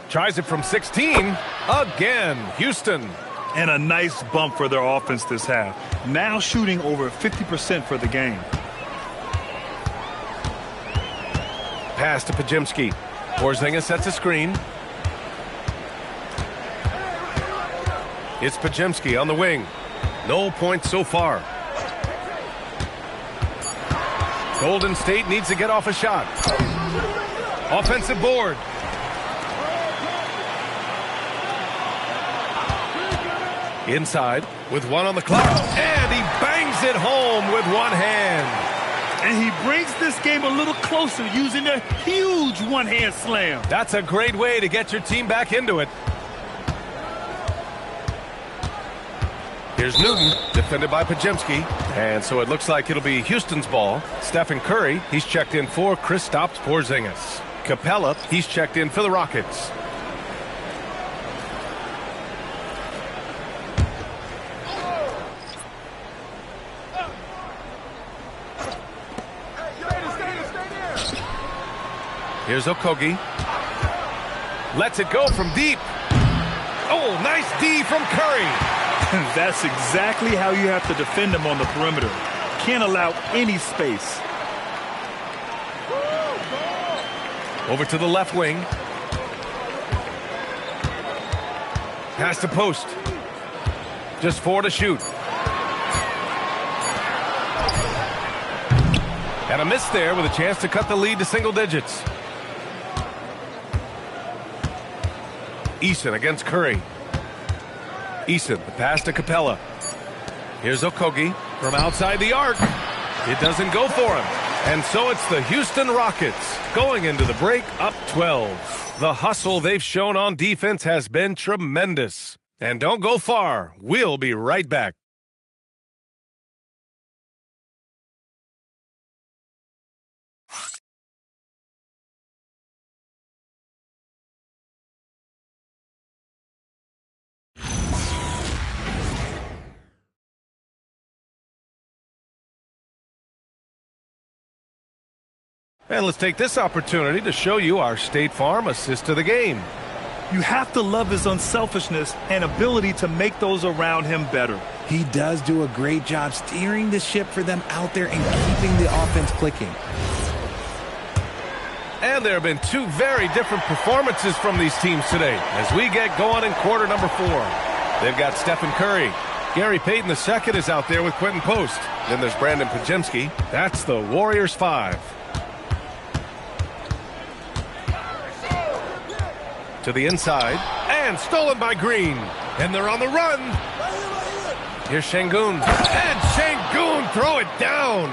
Tries it from 16. Again, Houston. And a nice bump for their offense this half. Now shooting over 50% for the game. Pass to Podziemski. Porzingis sets a screen. It's Podziemski on the wing. No points so far. Golden State needs to get off a shot. Offensive board. Inside with one on the clock. And he bangs it home with one hand. And he brings this game a little closer using a huge one-hand slam. That's a great way to get your team back into it. Here's Newton, defended by Podziemski. And so it looks like it'll be Houston's ball. Stephen Curry, he's checked in for Kristaps Porzingis. Capella, he's checked in for the Rockets. Here's Okogie. Lets it go from deep. Oh, nice D from Curry. That's exactly how you have to defend him on the perimeter. Can't allow any space. Over to the left wing. Pass to post. Just 4 to shoot. And a miss there with a chance to cut the lead to single digits. Eason against Curry. Eason, the pass to Capella. Here's Okogie from outside the arc. It doesn't go for him. And so it's the Houston Rockets going into the break up 12. The hustle they've shown on defense has been tremendous. And don't go far. We'll be right back. And let's take this opportunity to show you our State Farm assist to the game. You have to love his unselfishness and ability to make those around him better. He does do a great job steering the ship for them out there and keeping the offense clicking. And there have been 2 very different performances from these teams today as we get going in quarter number 4. They've got Stephen Curry. Gary Payton II is out there with Quentin Post. Then there's Brandon Podziemski. That's the Warriors 5. To the inside, and stolen by Green. And they're on the run. Here's Şengün. And Şengün throw it down.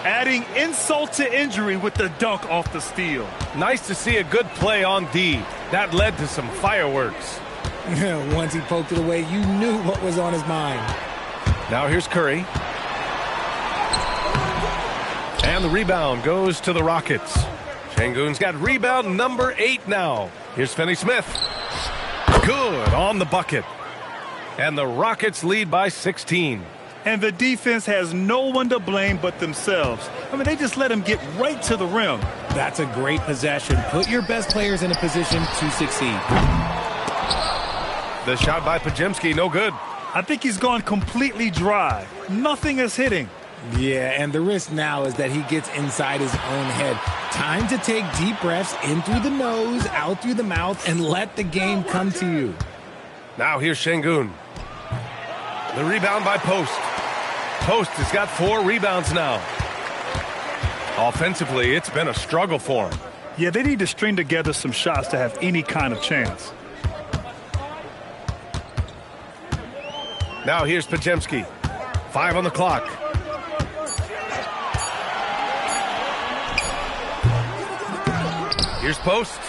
Adding insult to injury with the dunk off the steal. Nice to see a good play on D. That led to some fireworks. Once he poked it away, you knew what was on his mind. Now here's Curry. And the rebound goes to the Rockets. Şengün's got rebound number 8 now. Here's Finney-Smith. Good on the bucket. And the Rockets lead by 16. And the defense has no one to blame but themselves. I mean, they just let him get right to the rim. That's a great possession. Put your best players in a position to succeed. The shot by Podziemski, no good. I think he's gone completely dry. Nothing is hitting. Yeah, and the risk now is that he gets inside his own head. Time to take deep breaths in through the nose, out through the mouth, and let the game come to you. Now here's Şengün. The rebound by Post. Post has got 4 rebounds now. Offensively, it's been a struggle for him. Yeah, they need to string together some shots to have any kind of chance. Now here's Podziemski. 5 on the clock. Here's Post,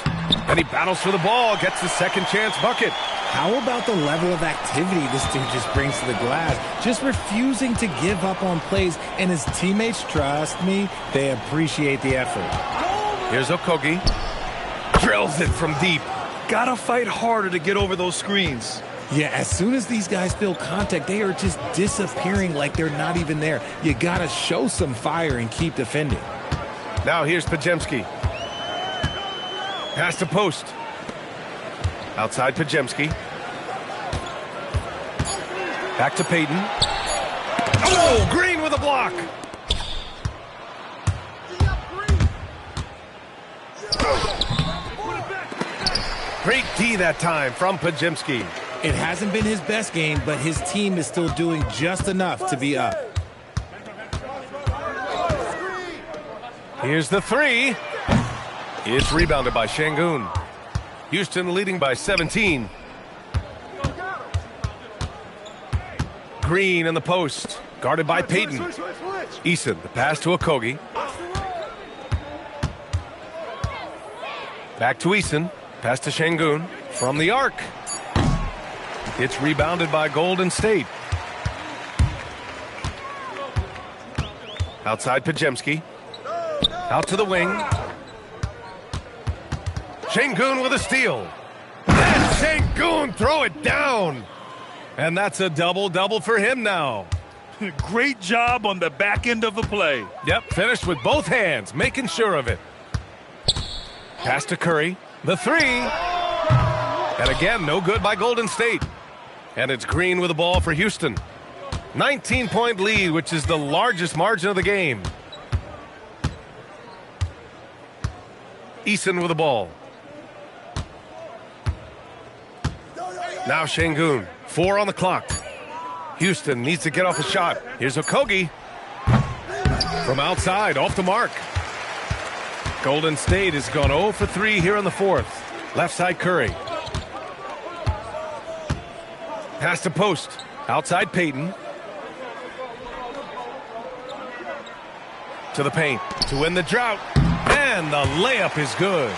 and he battles for the ball, gets the second chance bucket. How about the level of activity this dude just brings to the glass? Just refusing to give up on plays, and his teammates, trust me, they appreciate the effort. Here's Okogie. Drills it from deep. Gotta fight harder to get over those screens. Yeah, as soon as these guys feel contact, they are just disappearing like they're not even there. You gotta show some fire and keep defending. Now here's Podziemski. Pass to Post. Outside Podziemski. Back to Payton. Oh, Green with a block. Great D that time from Podziemski. It hasn't been his best game, but his team is still doing just enough to be up. Here's the three. It's rebounded by Şengün. Houston leading by 17. Green in the post, guarded by Payton. Eason, the pass to Okogie. Back to Eason, pass to Şengün from the arc. It's rebounded by Golden State. Outside Podziemski. Out to the wing. Şengün with a steal. And Şengün throw it down. And that's a double-double for him now. Great job on the back end of the play. Yep, finished with both hands, making sure of it. Pass to Curry. The three. And again, no good by Golden State. And it's Green with the ball for Houston. 19-point lead, which is the largest margin of the game. Eason with the ball. Now Şengün. 4 on the clock. Houston needs to get off a shot. Here's Okogie. From outside, off the mark. Golden State has gone 0 for 3 here in the fourth. Left side Curry. Pass to post. Outside Payton. To the paint. To win the drought. And the layup is good.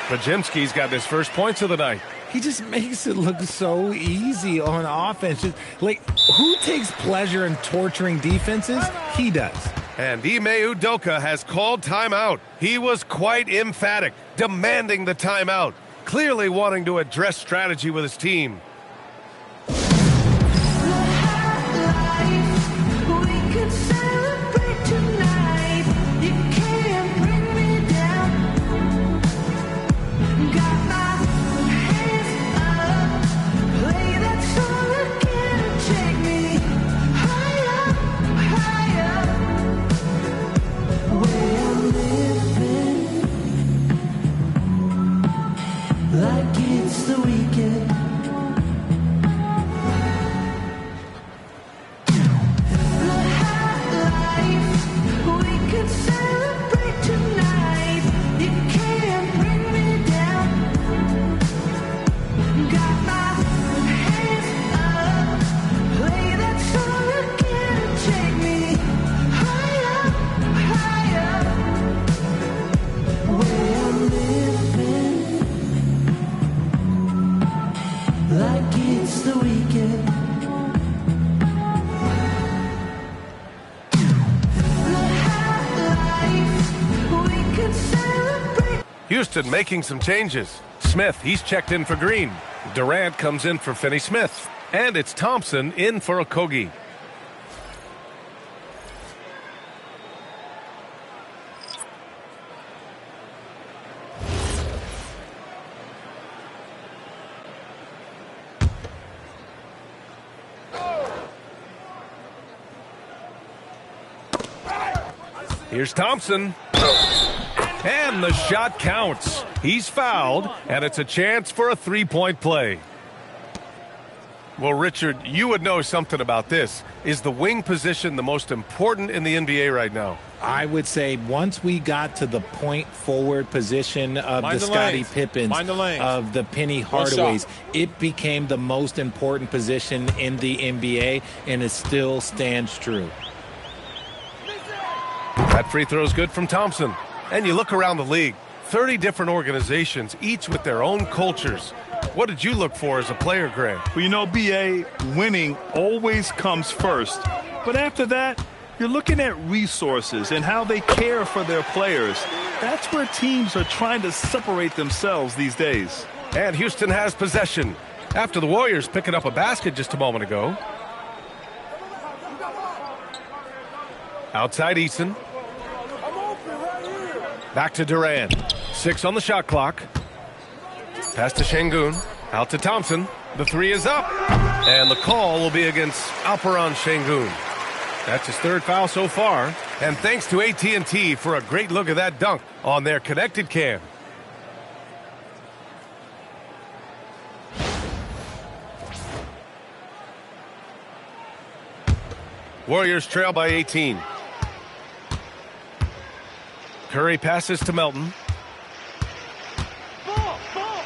Podziemski's got his first points of the night. He just makes it look so easy on offense. Just, like, who takes pleasure in torturing defenses? He does. And Ime Udoka has called timeout. He was quite emphatic, demanding the timeout, clearly wanting to address strategy with his team. Houston making some changes. Smith, he's checked in for Green. Durant comes in for Finney-Smith. And it's Thompson in for Okogie. Here's Thompson. And the shot counts. He's fouled, and it's a chance for a three-point play. Well, Richard, you would know something about this. Is the wing position the most important in the NBA right now? I would say once we got to the point forward position of the Scottie Pippens, of the Penny Hardaways, it became the most important position in the NBA, and it still stands true. That free throw is good from Thompson. And you look around the league, 30 different organizations, each with their own cultures. What did you look for as a player, Greg? Well, you know, B.A., winning always comes first. But after that, you're looking at resources and how they care for their players. That's where teams are trying to separate themselves these days. And Houston has possession after the Warriors picking up a basket just a moment ago. Outside Eason. Back to Durant. 6 on the shot clock. Pass to Şengün. Out to Thompson. The three is up. And the call will be against Alperen Şengün. That's his third foul so far. And thanks to AT&T for a great look at that dunk on their connected cam. Warriors trail by 18. Curry passes to Melton.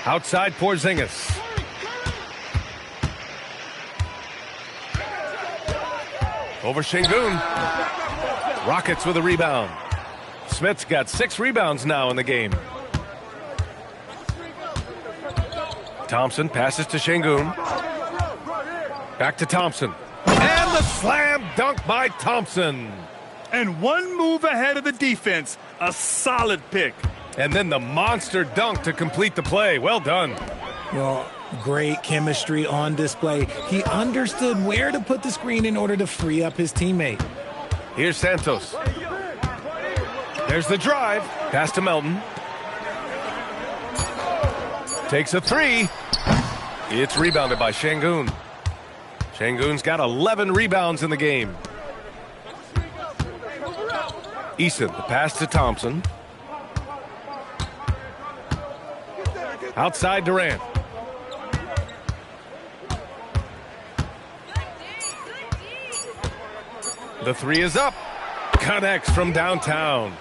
Outside Porzingis. Over Şengün. Rockets with a rebound. Smith's got 6 rebounds now in the game. Thompson passes to Şengün. Back to Thompson. And the slam dunk by Thompson. And one move ahead of the defense. A solid pick. And then the monster dunk to complete the play. Well done. Well, great chemistry on display. He understood where to put the screen in order to free up his teammate. Here's Santos. There's the drive. Pass to Melton. Takes a 3. It's rebounded by Şengün. Şengün's got 11 rebounds in the game. Eason, the pass to Thompson. Outside Durant. The 3 is up. Connects from downtown.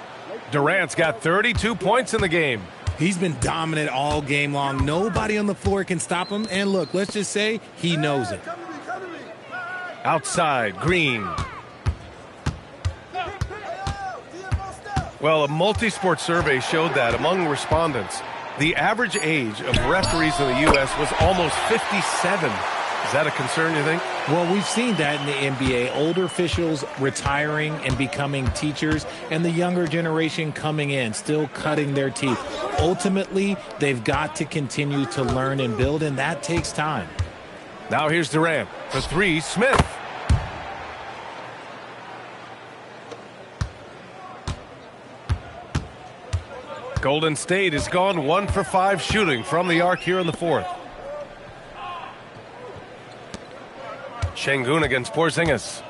Durant's got 32 points in the game. He's been dominant all game long. Nobody on the floor can stop him. And look, let's just say he knows it. Outside, Green. Well, a multi-sport survey showed that among respondents, the average age of referees in the U.S. was almost 57. Is that a concern, you think? Well, we've seen that in the NBA. Older officials retiring and becoming teachers, and the younger generation coming in, still cutting their teeth. Ultimately, they've got to continue to learn and build, and that takes time. Now here's Durant. For 3, Smith. Golden State has gone 1 for 5 shooting from the arc here in the 4th. Şengün against Porzingis.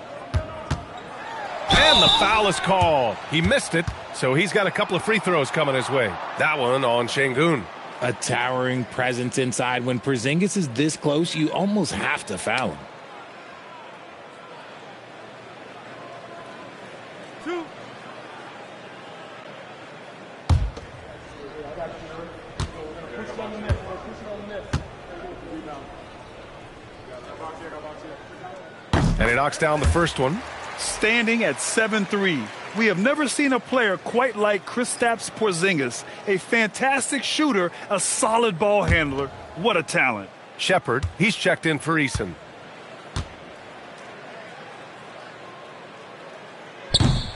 And the foul is called. He missed it, so he's got a couple of free throws coming his way. That one on Şengün. A towering presence inside. When Porzingis is this close, you almost have to foul him. And he knocks down the first one. Standing at 7-3. We have never seen a player quite like Kristaps Porzingis. A fantastic shooter, a solid ball handler. What a talent. Shepard, he's checked in for Eason.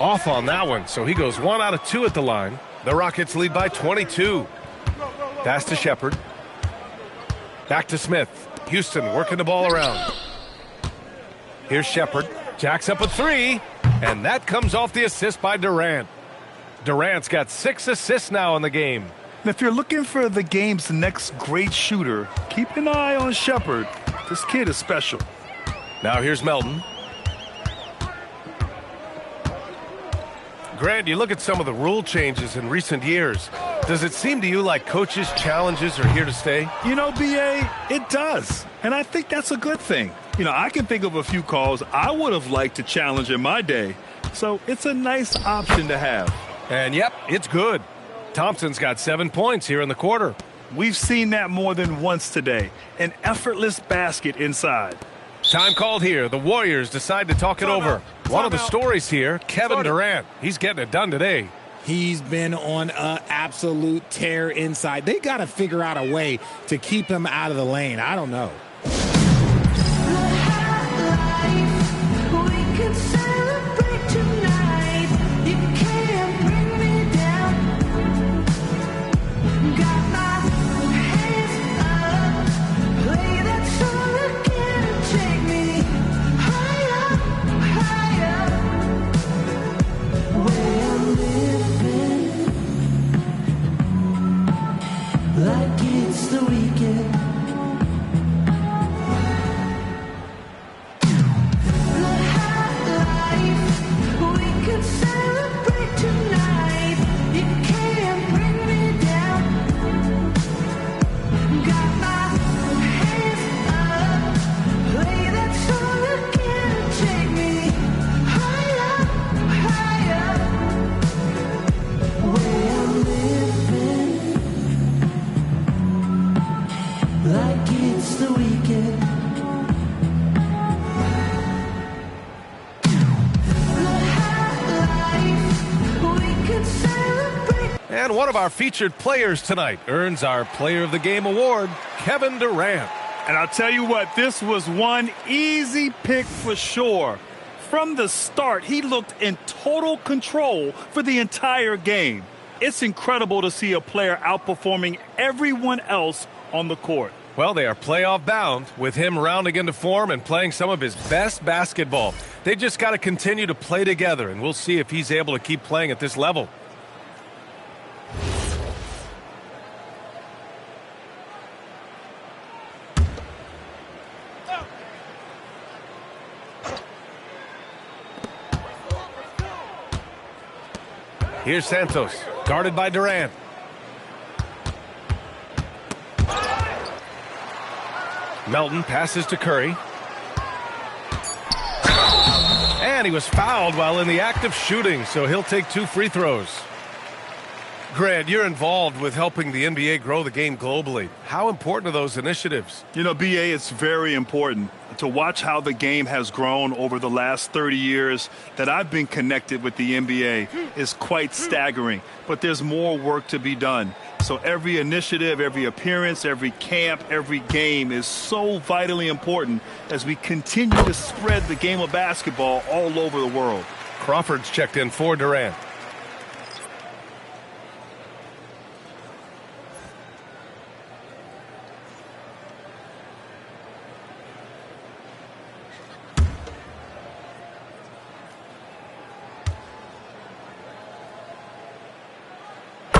Off on that one, so he goes 1 out of 2 at the line. The Rockets lead by 22. Pass to Shepard. Back to Smith. Houston working the ball around. Here's Shepard. Jacks up a 3. And that comes off the assist by Durant. Durant's got 6 assists now in the game. And if you're looking for the game's next great shooter, keep an eye on Shepard. This kid is special. Now here's Melton. Grant, you look at some of the rule changes in recent years. Does it seem to you like coaches' challenges are here to stay? You know, B.A., it does. And I think that's a good thing. You know, I can think of a few calls I would have liked to challenge in my day. So it's a nice option to have. And yep, it's good. Thompson's got 7 points here in the quarter. We've seen that more than once today. An effortless basket inside. Time called here. The Warriors decide to talk it over. One of the stories here, Kevin Durant. He's getting it done today. He's been on an absolute tear inside. They got to figure out a way to keep him out of the lane. I don't know. one of our featured players tonight earns our Player of the Game award, Kevin Durant. And I'll tell you what, this was one easy pick for sure. From the start, he looked in total control for the entire game. It's incredible to see a player outperforming everyone else on the court. Well, they are playoff bound with him rounding into form and playing some of his best basketball. They just got to continue to play together, and we'll see if he's able to keep playing at this level. Here's Santos, guarded by Durant. Melton passes to Curry. And he was fouled while in the act of shooting, so he'll take 2 free throws. Grant, you're involved with helping the NBA grow the game globally. How important are those initiatives? You know, BA, it's very important to watch how the game has grown over the last 30 years that I've been connected with the NBA is quite staggering. But there's more work to be done. So every initiative, every appearance, every camp, every game is so vitally important as we continue to spread the game of basketball all over the world. Crawford's checked in for Durant.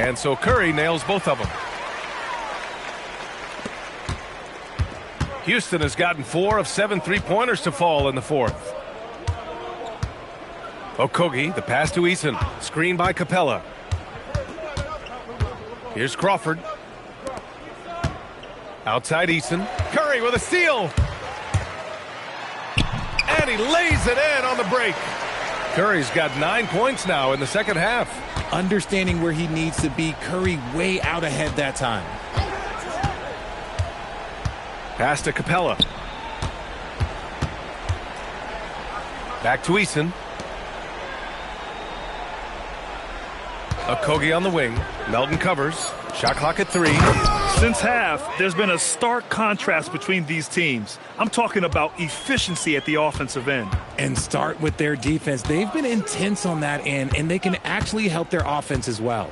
And so Curry nails both of them. Houston has gotten 4 of 7 3-pointers to fall in the fourth. Okogie, the pass to Eason. Screen by Capella. Here's Crawford. Outside Eason. Curry with a steal. And he lays it in on the break. Curry's got 9 points now in the second half. Understanding where he needs to be, Curry way out ahead that time. Pass to Capella. Back to Eason. Okogie on the wing. Melton covers. Shot clock at 3. Since half, there's been a stark contrast between these teams. I'm talking about efficiency at the offensive end. And start with their defense. They've been intense on that end, and they can actually help their offense as well.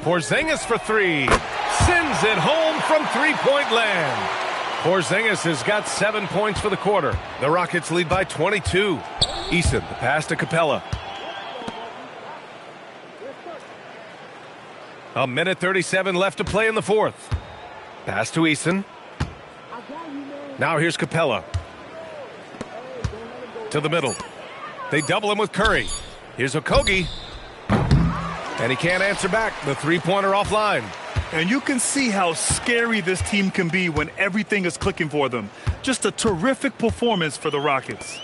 Porzingis for 3. Sends it home from three-point land. Porzingis has got 7 points for the quarter. The Rockets lead by 22. Eason, the pass to Capella. A minute 37 left to play in the fourth. Pass to Eason. Now here's Capella. To the middle. They double him with Curry. Here's Okogie. And he can't answer back. The three-pointer offline. And you can see how scary this team can be when everything is clicking for them. Just a terrific performance for the Rockets.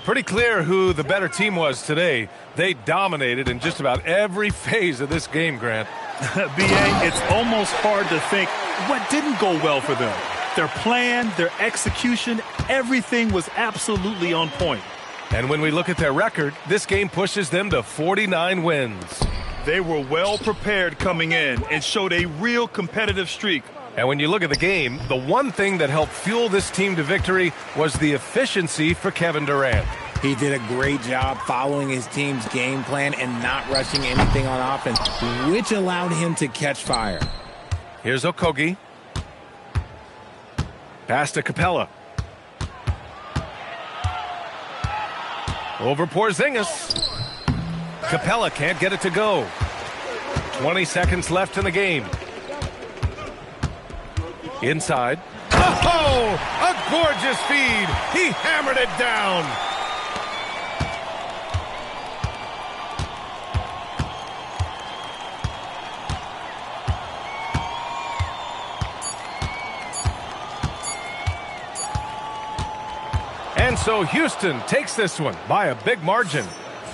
Pretty clear who the better team was today. They dominated in just about every phase of this game, Grant. BA, it's almost hard to think what didn't go well for them. Their plan, their execution, everything was absolutely on point. And when we look at their record, this game pushes them to 49 wins. They were well prepared coming in and showed a real competitive streak. And when you look at the game, the one thing that helped fuel this team to victory was the efficiency for Kevin Durant. He did a great job following his team's game plan and not rushing anything on offense, which allowed him to catch fire. Here's Okogie. Pass to Capella. Over Porzingis. Capella can't get it to go. 20 seconds left in the game. Inside. Oh, a gorgeous feed. He hammered it down. And so Houston takes this one by a big margin.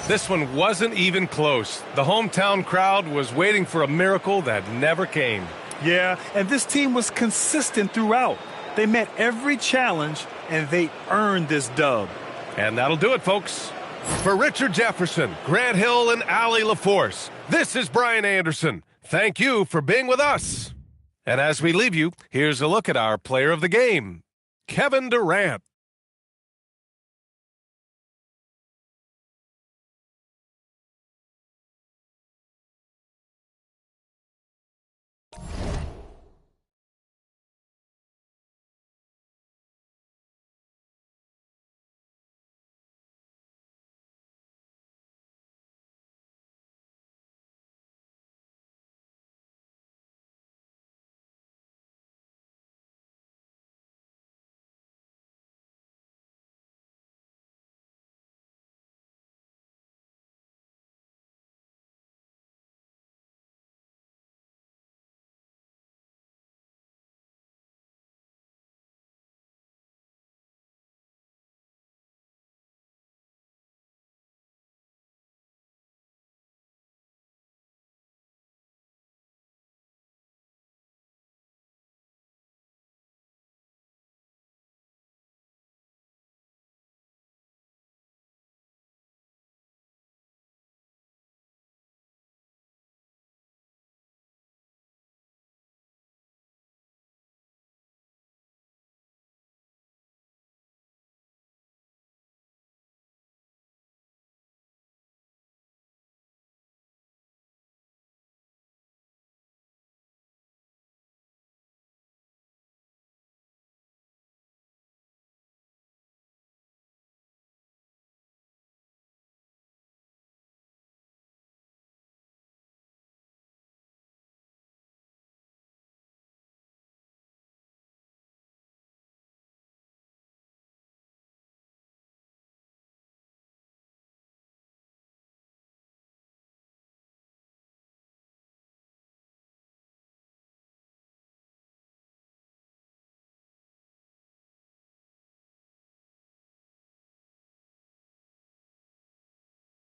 This one wasn't even close. The hometown crowd was waiting for a miracle that never came. Yeah, and this team was consistent throughout. They met every challenge, and they earned this dub. And that'll do it, folks. For Richard Jefferson, Grant Hill, and Allie LaForce, this is Brian Anderson. Thank you for being with us. And as we leave you, here's a look at our player of the game, Kevin Durant.